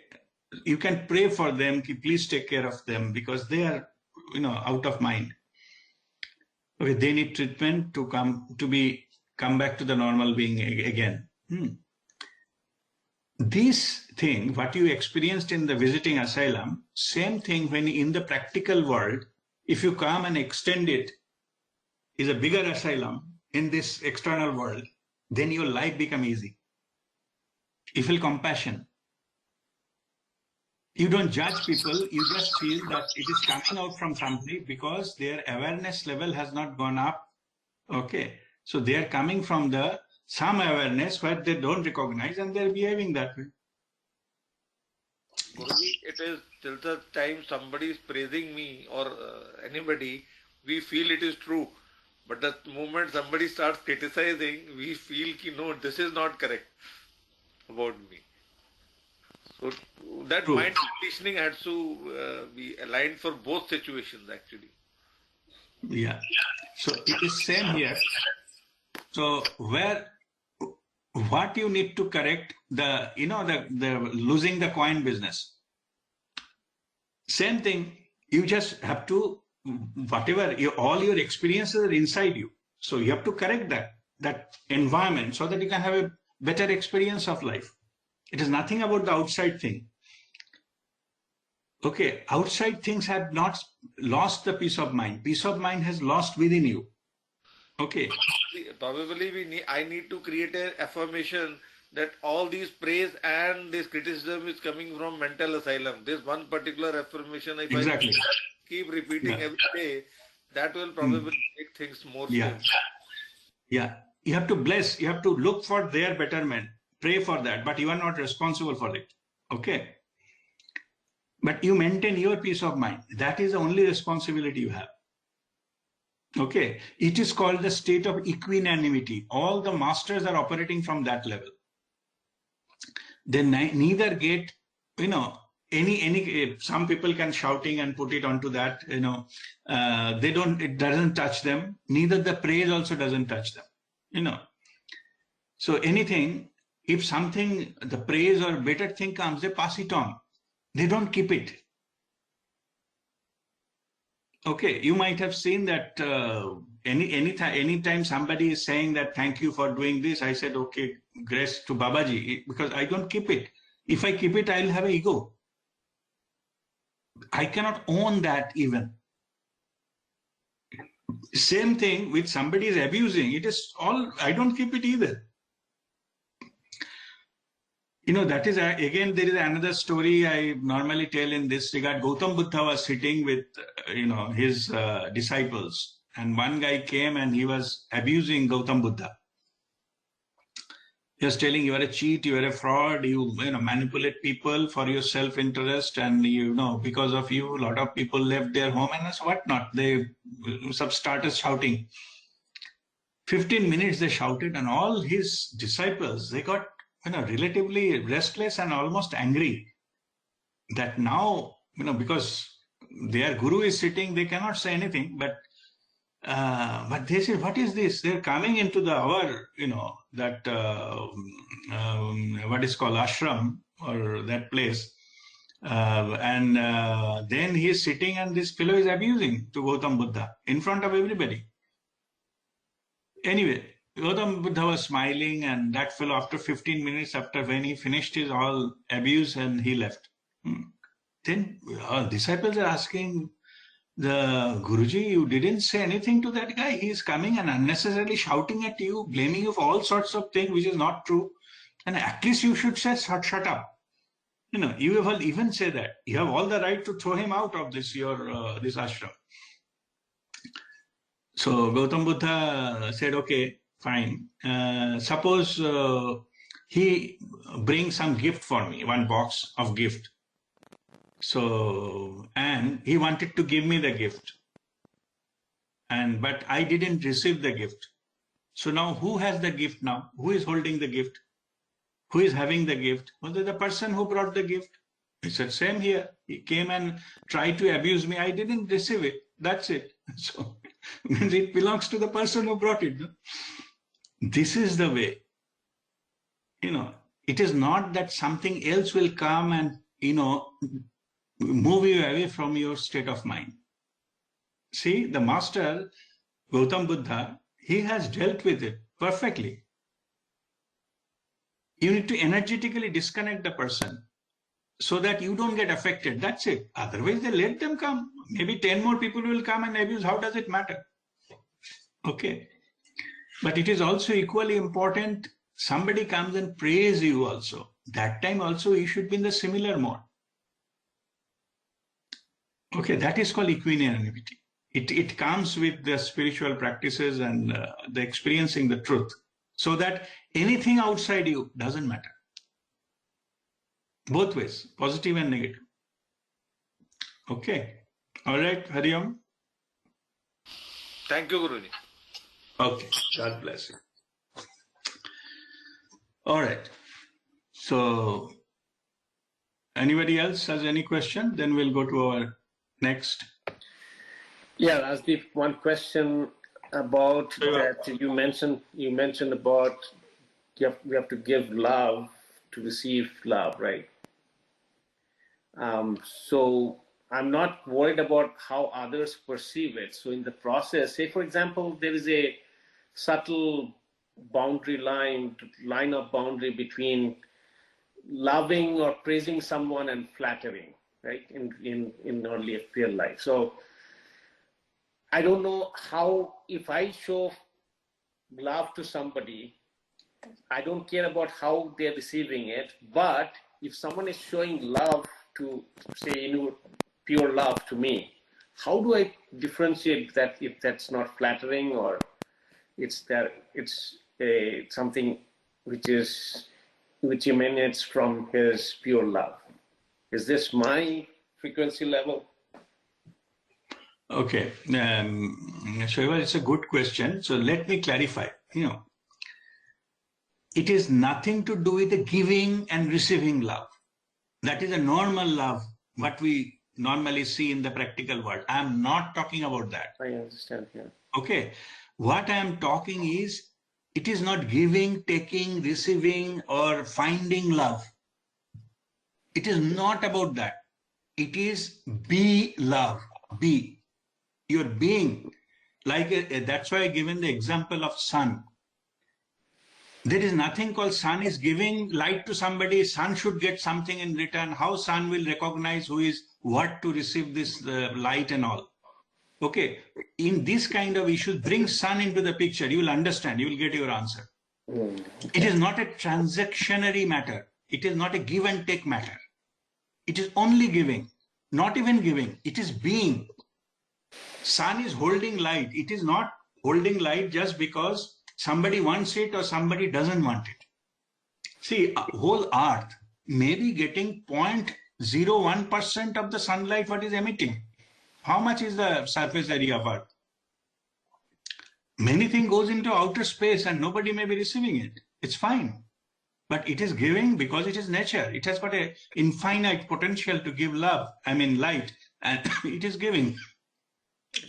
you can pray for them, please take care of them, because they are, out of mind. Okay, they need treatment to come back to the normal being again. This thing, what you experienced in the visiting asylum, same thing when in the practical world, if you come and extend it, is a bigger asylum in this external world, then your life become easy. You feel compassion. You don't judge people, you just feel that it is coming out from something because their awareness level has not gone up. Okay, so they are coming from some awareness where they don't recognize, and they're behaving that way. Guruji, it is till the time somebody is praising me or anybody, we feel it is true. But the moment somebody starts criticizing, we feel no, this is not correct about me. So that True. mind conditioning has to be aligned for both situations, actually. Yeah. So it is same here. So what you need to correct, the losing the coin business. Same thing. You just have to, whatever all your experiences are inside you. So you have to correct that environment so that you can have a better experience of life. It is nothing about the outside thing. Okay, outside things have not lost the peace of mind. Peace of mind has lost within you. Okay. Probably I need to create an affirmation that all these praise and this criticism is coming from mental asylum. This one particular affirmation, if exactly. I keep repeating every day, that will probably make things more stable. Yeah. You have to bless, you have to look for their betterment, pray for that, but you are not responsible for it. Okay. But you maintain your peace of mind. That is the only responsibility you have. Okay. It is called the state of equanimity. All the masters are operating from that level. They neither get, some people can shouting and put it onto that, it doesn't touch them. Neither the praise also doesn't touch them, So anything, if something, the praise or better thing comes, they pass it on. They don't keep it. Okay, you might have seen that anytime somebody is saying that thank you for doing this, I said, okay, grace to Babaji, because I don't keep it. If I keep it, I'll have an ego. I cannot own that even. Same thing with somebody is abusing. It is all, I don't keep it either. That is, again, there is another story I normally tell in this regard. Gautam Buddha was sitting with, his disciples, and one guy came and he was abusing Gautam Buddha. He was telling, you are a cheat, you are a fraud, you manipulate people for your self-interest, and because of you, a lot of people left their home and whatnot. They started shouting. 15 minutes they shouted, and all his disciples, they got relatively restless and almost angry that now, because their guru is sitting, they cannot say anything, but they say, what is this? They're coming into our, that what is called ashram, or that place. And then he is sitting, and this fellow is abusing to Gautam Buddha in front of everybody. Anyway, Gautam Buddha was smiling, and that fellow, after 15 minutes, after when he finished his all abuse, and he left. Then our disciples are asking, the Guruji, you didn't say anything to that guy. He is coming and unnecessarily shouting at you, blaming you for all sorts of things, which is not true. And at least you should say, shut up. You will even say that. You have all the right to throw him out of this ashram. So Gautam Buddha said, okay, fine. Suppose he brings some gift for me, one box of gift. So, and he wanted to give me the gift. But I didn't receive the gift. So now who has the gift now? Who is holding the gift? Who is having the gift? Was it the person who brought the gift? He said, same here. He came and tried to abuse me. I didn't receive it. That's it. So it belongs to the person who brought it. This is the way. It is not that something else will come and, move you away from your state of mind. See, the master, Gautam Buddha, he has dealt with it perfectly. You need to energetically disconnect the person so that you don't get affected. That's it. Otherwise, they let them come. Maybe 10 more people will come and abuse. How does it matter? Okay. But it is also equally important, somebody comes and praise you also. That time also you should be in the similar mode. Okay, that is called equanimity. It comes with the spiritual practices and the experiencing the truth, so that anything outside you doesn't matter. Both ways, positive and negative. Okay. All right, Hariom. Thank you, Guruji. Okay, God bless you. All right. So, anybody else has any question? Then we'll go to our next. Yeah, Rasdeep, one question about that you mentioned about we have to give love to receive love, right? So I'm not worried about how others perceive it. So in the process, say for example, there is a subtle line of boundary between loving or praising someone and flattering, right? In early real life. So I don't know how, if I show love to somebody, I don't care about how they're receiving it, but if someone is showing love to, say, pure love to me, how do I differentiate that if that's not flattering, or it's something which emanates from his pure love? Is this my frequency level? Okay, so it's a good question. So let me clarify. It is nothing to do with the giving and receiving love. That is a normal love, what we normally see in the practical world. I am not talking about that. I understand, yeah. Okay, what I am talking is, it is not giving, taking, receiving, or finding love. It is not about that. It is be love, be. Your being, that's why I given the example of sun. There is nothing called sun is giving light to somebody, sun should get something in return. How sun will recognize who is what to receive this light and all? Okay, in this kind of issues, bring sun into the picture, you will understand, you will get your answer. It is not a transactionary matter. It is not a give and take matter. It is only giving, not even giving, it is being. Sun is holding light. It is not holding light just because somebody wants it or somebody doesn't want it. See, whole earth may be getting 0.01% of the sunlight what is emitting. How much is the surface area of earth? Many things goes into outer space and nobody may be receiving it. It's fine. But it is giving because it is nature. It has got a infinite potential to give love, light, and it is giving.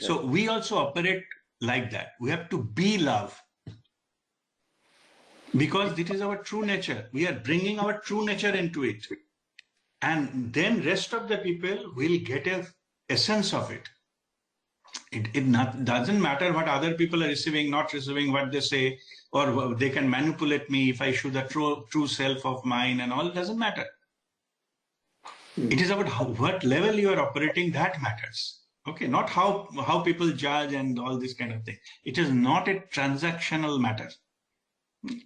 So we also operate like that. We have to be love because it is our true nature. We are bringing our true nature into it. And then rest of the people will get a essence of it. It doesn't matter what other people are receiving, not receiving, what they say, or they can manipulate me if I show the true self of mine and all. It doesn't matter. It is about what level you are operating that matters. Okay, not how people judge and all this kind of thing. It is not a transactional matter.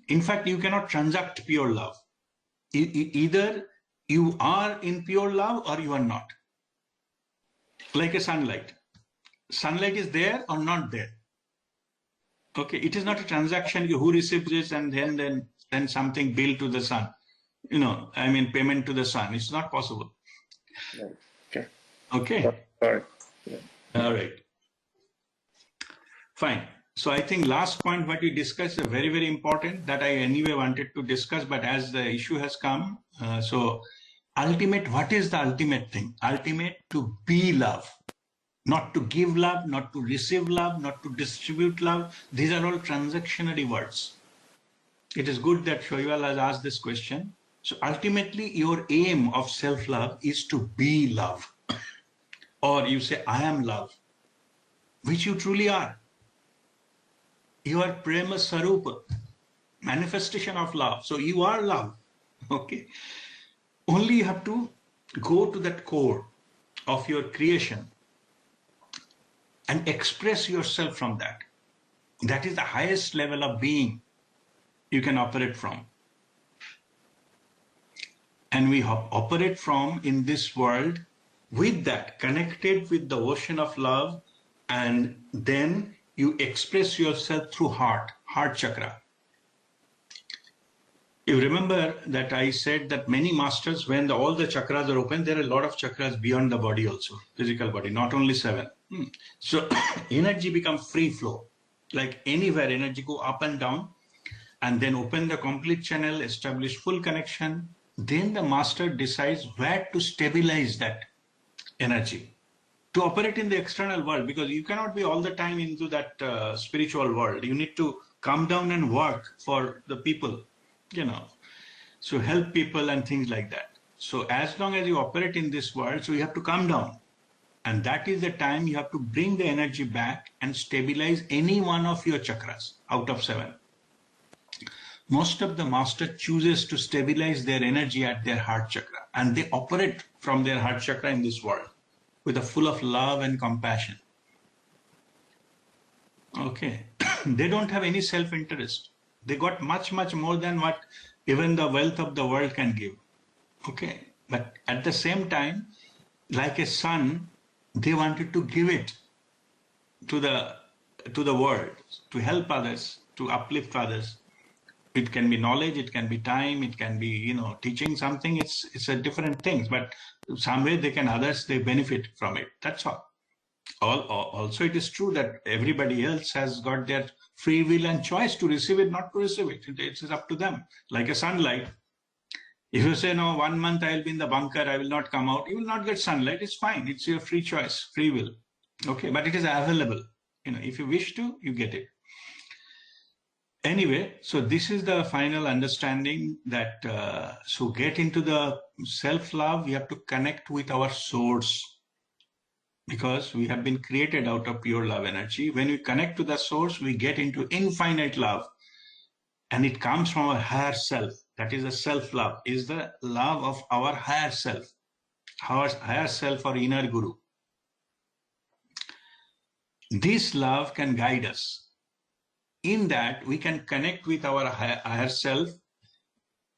In fact, you cannot transact pure love. Either you are in pure love or you are not. Like a sunlight. Sunlight is there or not there. Okay, it is not a transaction. Who receives this and then something bill to the sun. Payment to the sun. It's not possible. Okay. Okay. All right. Yeah. All right. Fine. So I think last point what we discussed is very, very important that I anyway wanted to discuss, but as the issue has come, so what is the ultimate thing? Ultimate to be love. Not to give love, not to receive love, not to distribute love. These are all transactionary words. It is good that Shoival has asked this question. So ultimately, your aim of self-love is to be love. Or you say, I am love, which you truly are. You are Prema Sarupa, manifestation of love. So you are love. Okay. Only you have to go to that core of your creation and express yourself from that. That is the highest level of being you can operate from. And we operate from in this world with that, connected with the ocean of love, and then you express yourself through heart chakra. You remember that I said that many masters, when all the chakras are open, there are a lot of chakras beyond the body also, physical body, not only 7. So energy becomes free flow, like anywhere energy go up and down, and then open the complete channel, establish full connection. Then the master decides where to stabilize that energy to operate in the external world, because you cannot be all the time into that spiritual world. You need to come down and work for the people, so help people and things like that. So as long as you operate in this world, so you have to come down. And that is the time you have to bring the energy back and stabilize any one of your chakras out of 7. Most of the master chooses to stabilize their energy at their heart chakra, and they operate from their heart chakra in this world with a full of love and compassion. Okay. They don't have any self-interest. They got much, much more than what even the wealth of the world can give. Okay. But at the same time, like a son, they wanted to give it to the world, to help others, to uplift others. It can be knowledge, it can be time, it can be, teaching something. It's a different things, but some way they benefit from it. That's all. Also, it is true that everybody else has got their free will and choice to receive it, not to receive it. It is up to them. Like a sunlight. If you say, no, 1 month I will be in the bunker, I will not come out, you will not get sunlight. It's fine. It's your free choice, free will. Okay, but it is available. If you wish to, you get it. Anyway, so this is the final understanding that, so get into the self-love, we have to connect with our source, because we have been created out of pure love energy. When we connect to the source, we get into infinite love, and it comes from our higher self. That is the self-love, is the love of our higher self or inner guru. This love can guide us. In that, we can connect with our higher self.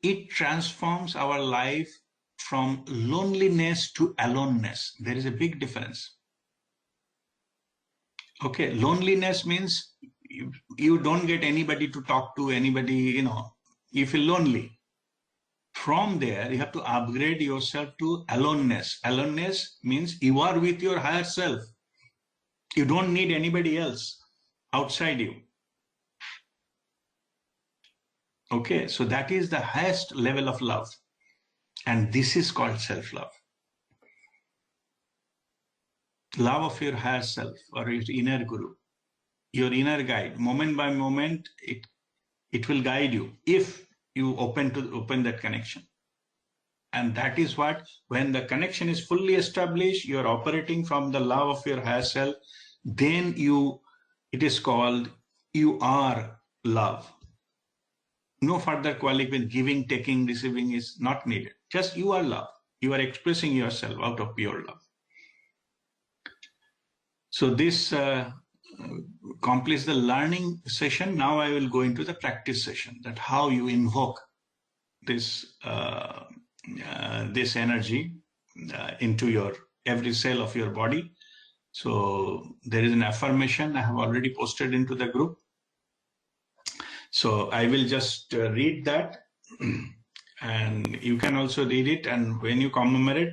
It transforms our life from loneliness to aloneness. There is a big difference. Okay, loneliness means you don't get anybody to talk to, anybody, you feel lonely. From there, you have to upgrade yourself to aloneness. Aloneness means you are with your higher self. You don't need anybody else outside you. Okay, so that is the highest level of love. And this is called self-love. Love of your higher self or your inner guru, your inner guide. Moment by moment, it will guide you if you open that connection. And that is what, when the connection is fully established, you're operating from the love of your higher self, then it is called you are love. No further qualification, giving, taking, receiving is not needed. Just you are love. You are expressing yourself out of pure love. So this completes the learning session. Now I will go into the practice session, that how you invoke this this energy into your every cell of your body. So there is an affirmation I have already posted into the group. So I will just read that, and you can also read it. And when you commemorate,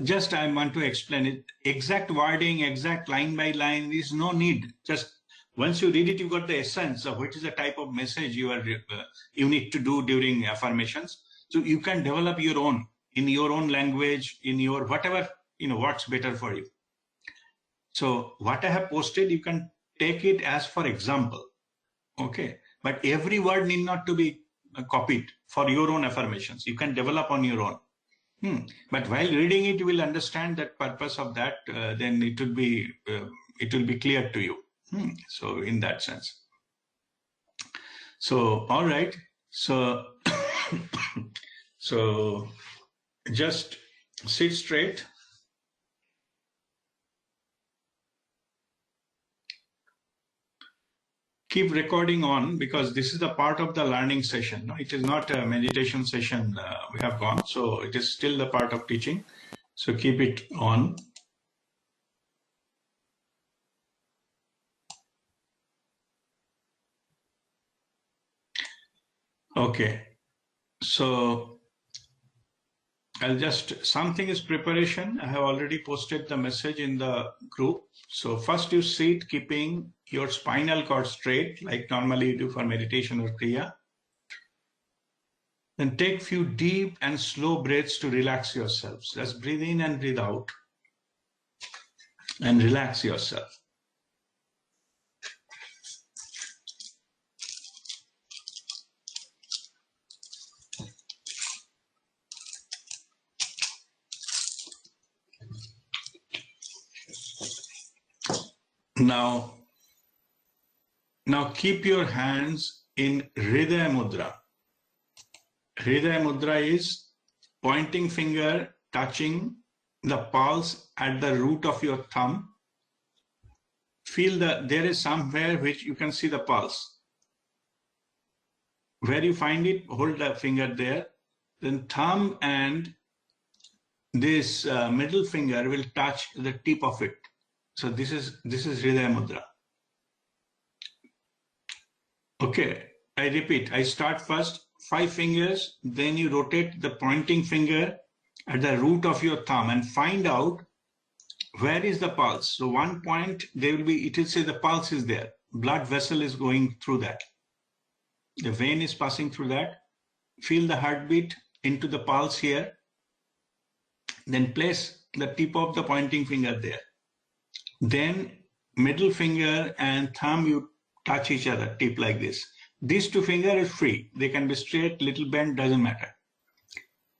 just I want to explain it. Exact wording, exact line by line, there is no need. Just once you read it, you got the essence of which is the type of message you need to do during affirmations. So you can develop your own, in your own language, in your whatever, what's better for you. So what I have posted, you can take it as for example. Okay. But every word need not to be copied for your own affirmations. You can develop on your own. But while reading it, you will understand that purpose of that. Then it will be clear to you. So in that sense. So all right. So so just sit straight. Keep recording on, because this is the part of the learning session. No, it is not a meditation session we have gone. So it is still the part of teaching. So keep it on. Okay. So something is preparation. I have already posted the message in the group. So first you sit keeping your spinal cord straight, like normally you do for meditation or Kriya. Then take few deep and slow breaths to relax yourselves. Just breathe in and breathe out and relax yourself. Now keep your hands in Hridaya Mudra. Hridaya Mudra is pointing finger touching the pulse at the root of your thumb. Feel that there is somewhere which you can see the pulse. Where you find it, hold the finger there. Then thumb and this middle finger will touch the tip of it. So this is Hridaya Mudra. Okay, I repeat, I start first, 5 fingers, then you rotate the pointing finger at the root of your thumb and find out where is the pulse. So one point, it will say the pulse is there. Blood vessel is going through that. The vein is passing through that. Feel the heartbeat into the pulse here. Then place the tip of the pointing finger there. Then middle finger and thumb, you touch each other, tip like this. These 2 fingers is free. They can be straight, little bent, doesn't matter.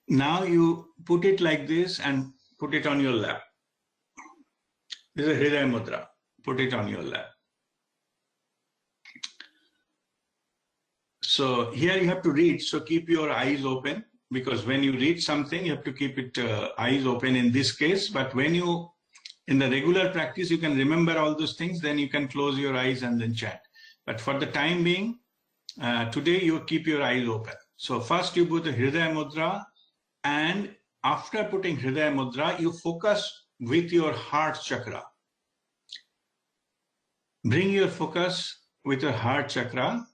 Now you put it like this and put it on your lap. This is a Hridaya Mudra. Put it on your lap. So here you have to read. So keep your eyes open, because when you read something, you have to keep it eyes open in this case. But when in the regular practice, you can remember all those things, then you can close your eyes and then chant. But for the time being, today you keep your eyes open. So first you put the Hridaya Mudra, and after putting Hridaya Mudra, you focus with your heart chakra. Bring your focus with your heart chakra.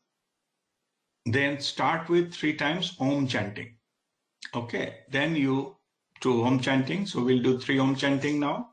Then start with 3 times Om chanting. Okay, then you to Om chanting. So we'll do 3 Om chanting now.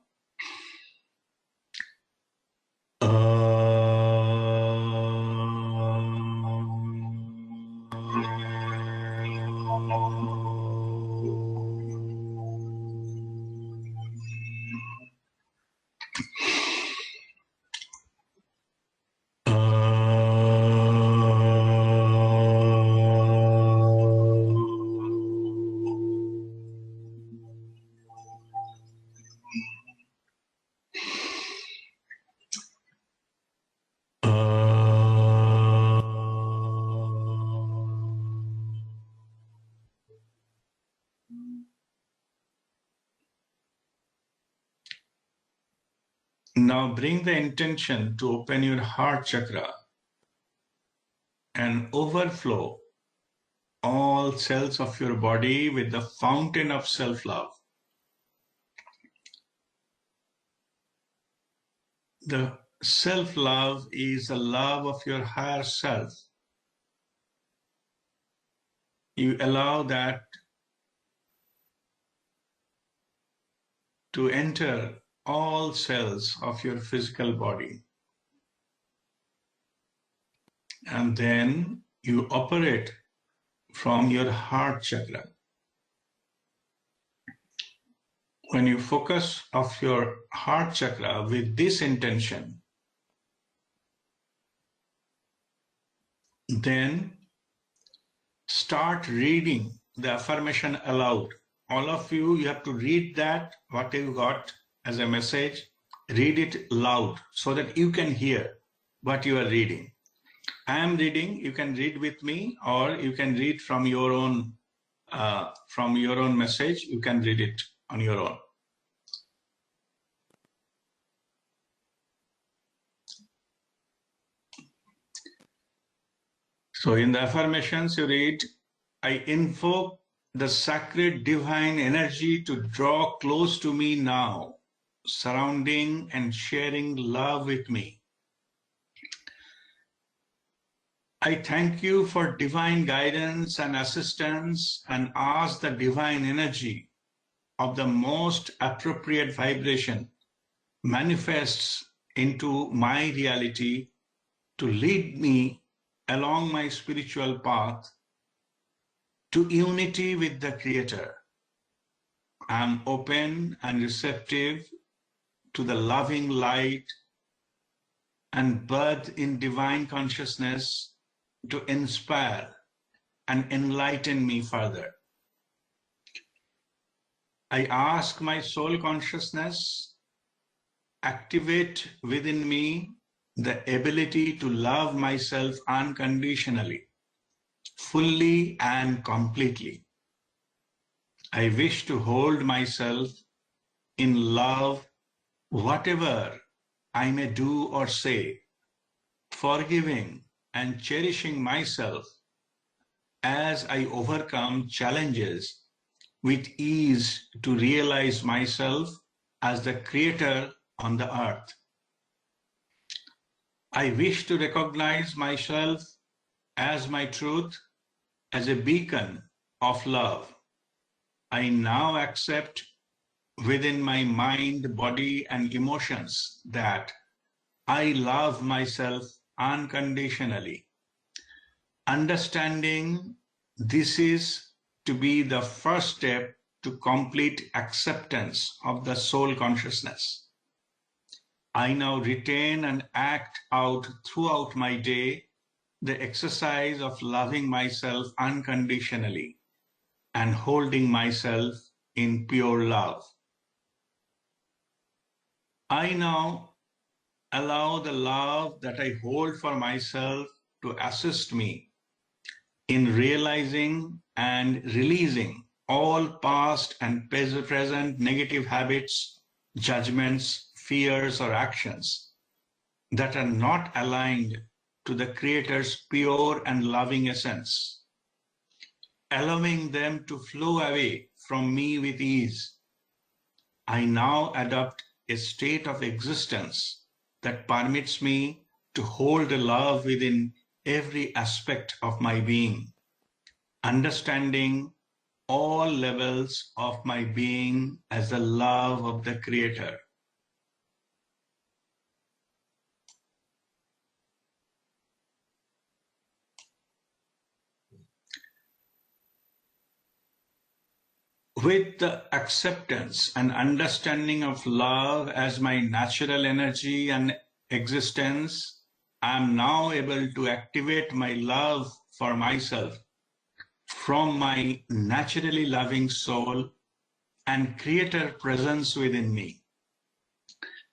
Now bring the intention to open your heart chakra and overflow all cells of your body with the fountain of self-love. The self-love is the love of your higher self. You allow that to enter all cells of your physical body. And then you operate from your heart chakra. When you focus of your heart chakra with this intention, then start reading the affirmation aloud. All of you, you have to read that, what you got as a message, read it loud so that you can hear what you are reading. I am reading, you can read with me, or you can read from your own message, you can read it on your own. So in the affirmations you read, I invoke the sacred divine energy to draw close to me now, surrounding and sharing love with me. I thank you for divine guidance and assistance and ask the divine energy of the most appropriate vibration manifests into my reality to lead me along my spiritual path to unity with the Creator. I am open and receptive to the loving light and birth in divine consciousness to inspire and enlighten me further. I ask my soul consciousness activate within me the ability to love myself unconditionally, fully and completely. I wish to hold myself in love, whatever I may do or say, forgiving and cherishing myself as I overcome challenges with ease to realize myself as the creator on the earth. I wish to recognize myself as my truth, as a beacon of love. I now accept within my mind, body, and emotions that I love myself unconditionally. Understanding this is to be the first step to complete acceptance of the soul consciousness. I now retain and act out throughout my day the exercise of loving myself unconditionally and holding myself in pure love. I now allow the love that I hold for myself to assist me in realizing and releasing all past and present negative habits, judgments, fears, or actions that are not aligned to the Creator's pure and loving essence, allowing them to flow away from me with ease. I now adopt a state of existence that permits me to hold the love within every aspect of my being, understanding all levels of my being as the love of the Creator. With the acceptance and understanding of love as my natural energy and existence, I am now able to activate my love for myself from my naturally loving soul and Creator presence within me.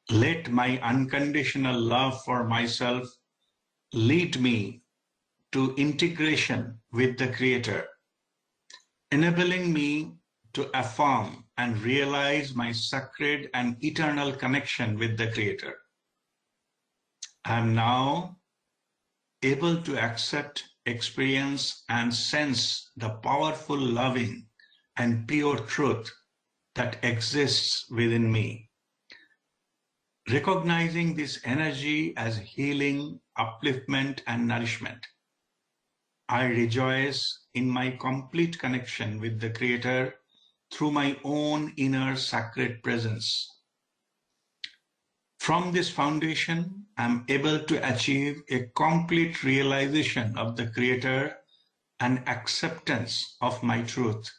Let my unconditional love for myself lead me to integration with the Creator, enabling me to affirm and realize my sacred and eternal connection with the Creator. I am now able to accept, experience, and sense the powerful, loving, and pure truth that exists within me. Recognizing this energy as healing, upliftment, and nourishment, I rejoice in my complete connection with the Creator through my own inner sacred presence. From this foundation, I am able to achieve a complete realization of the Creator and acceptance of my truth.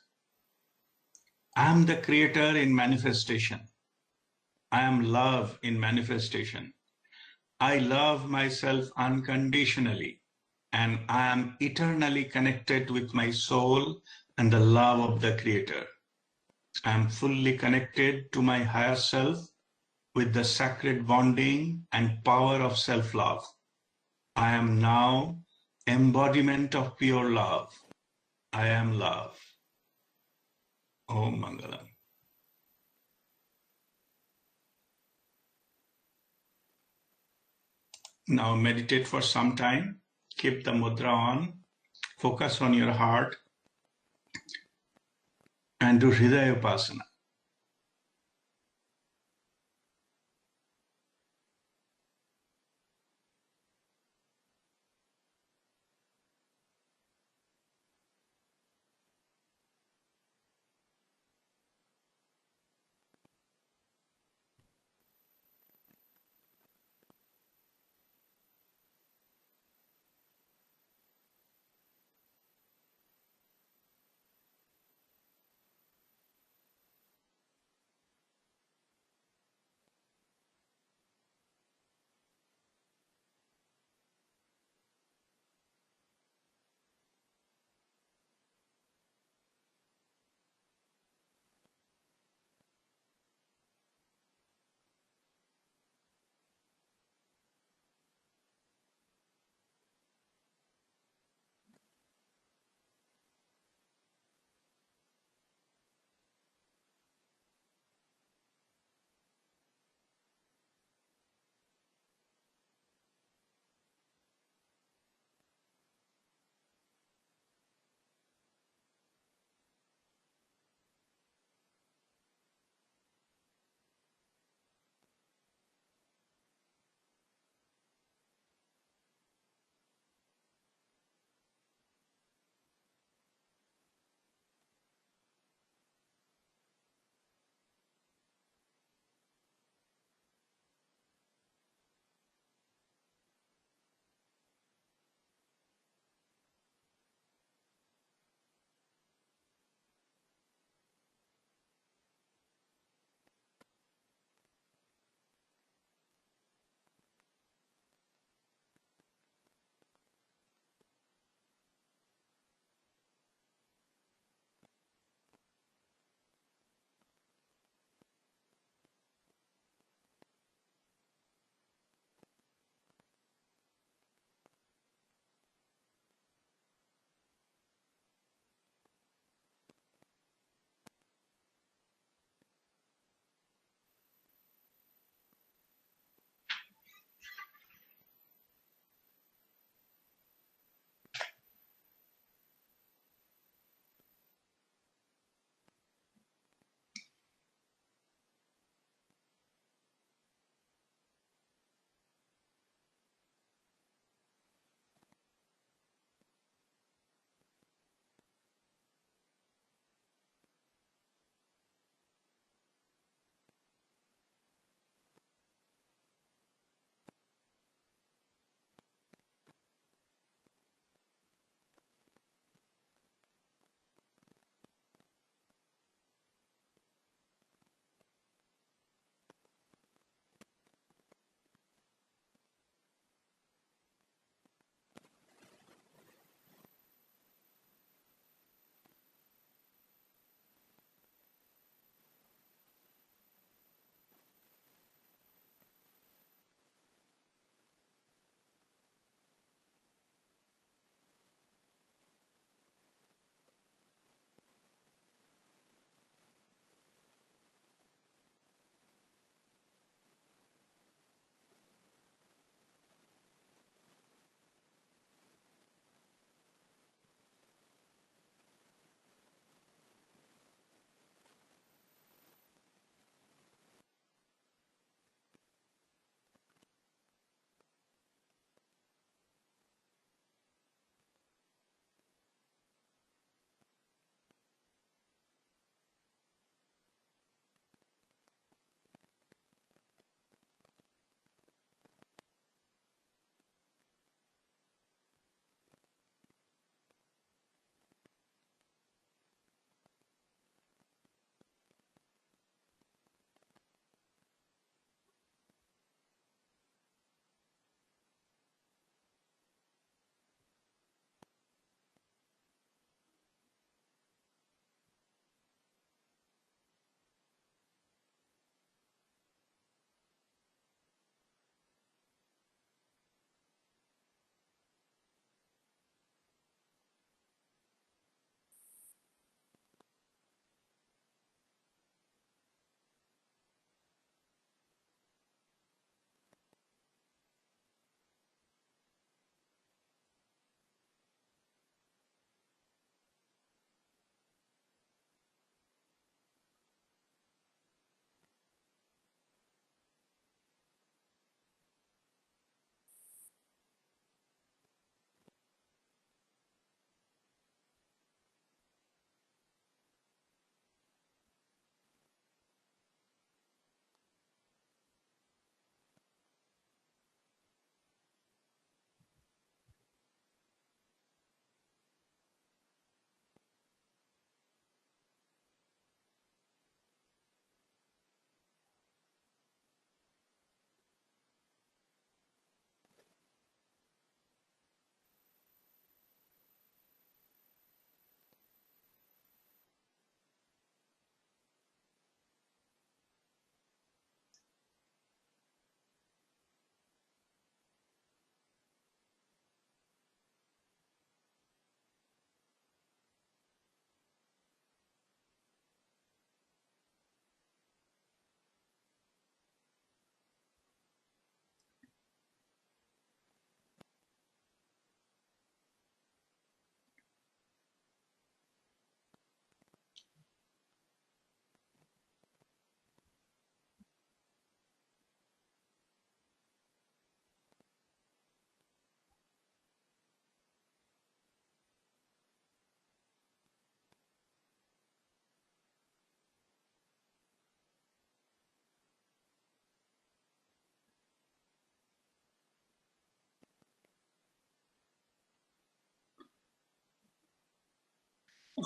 I am the Creator in manifestation. I am love in manifestation. I love myself unconditionally, and I am eternally connected with my soul and the love of the Creator. I am fully connected to my higher self with the sacred bonding and power of self-love. I am now embodiment of pure love. I am love. Om Mangalam. Now meditate for some time. Keep the mudra on. Focus on your heart and do Hridaya Upasana.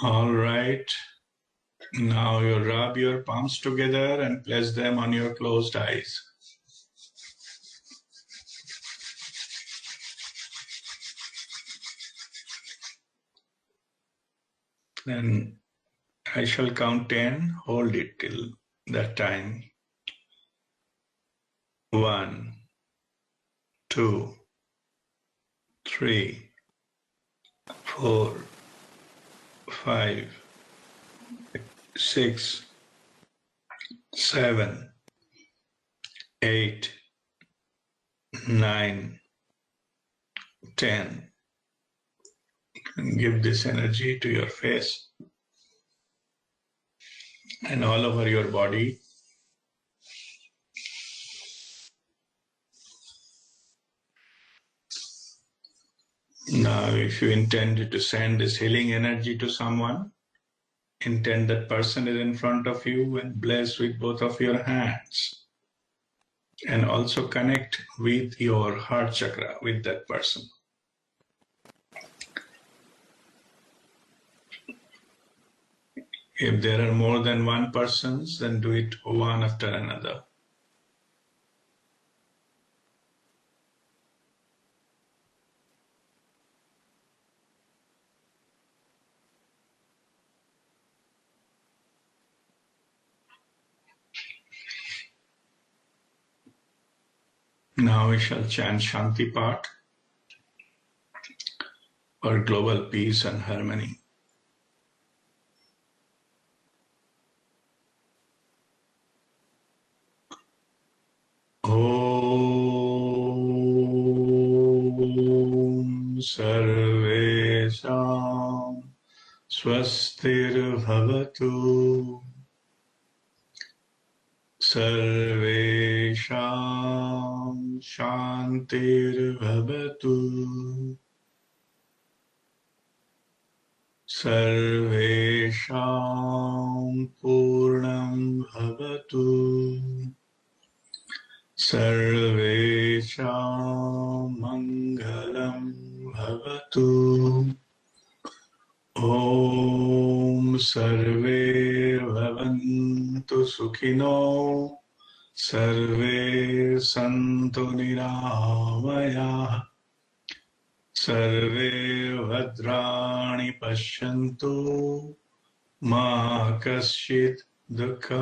All right. Now you rub your palms together and place them on your closed eyes. Then I shall count 10. Hold it till that time. 1, 2, 3, 4, 5, 6, 7, 8, 9, 10. And give this energy to your face and all over your body. Now, if you intend to send this healing energy to someone, intend that person is in front of you and bless with both of your hands. And also connect with your heart chakra with that person. If there are more than one persons, then do it one after another. Now we shall chant Shanti Path for global peace and harmony. Om Sarvesham Swastir Bhavatu Sarvesham Shantir Bhavatu Sarvesham Purnam Bhavatu Sarvesham Mangalam Bhavatu Om Sarve Bhavantu Sukhino Sarve Santu Niramaya Sarve Bhadrani Pashyantu Ma Kaschit Dukha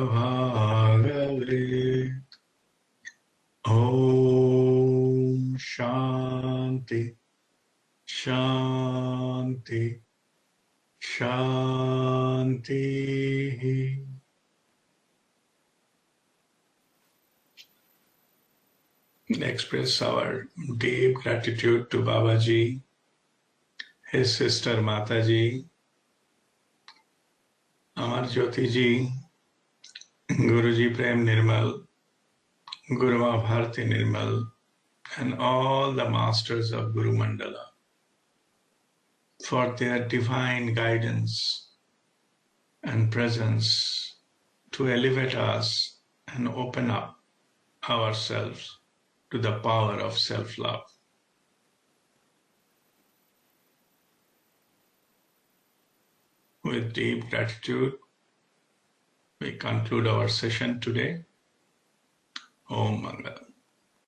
Bhagavet. Om Shanti Shanti Shanti. Express our deep gratitude to Babaji, his sister Mataji, Amar Jyoti ji, Guruji Prem Nirmal, Guru Bharti Nirmal, and all the masters of Guru Mandala for their divine guidance and presence to elevate us and open up ourselves to the power of self-love. With deep gratitude, we conclude our session today. Om Mangala.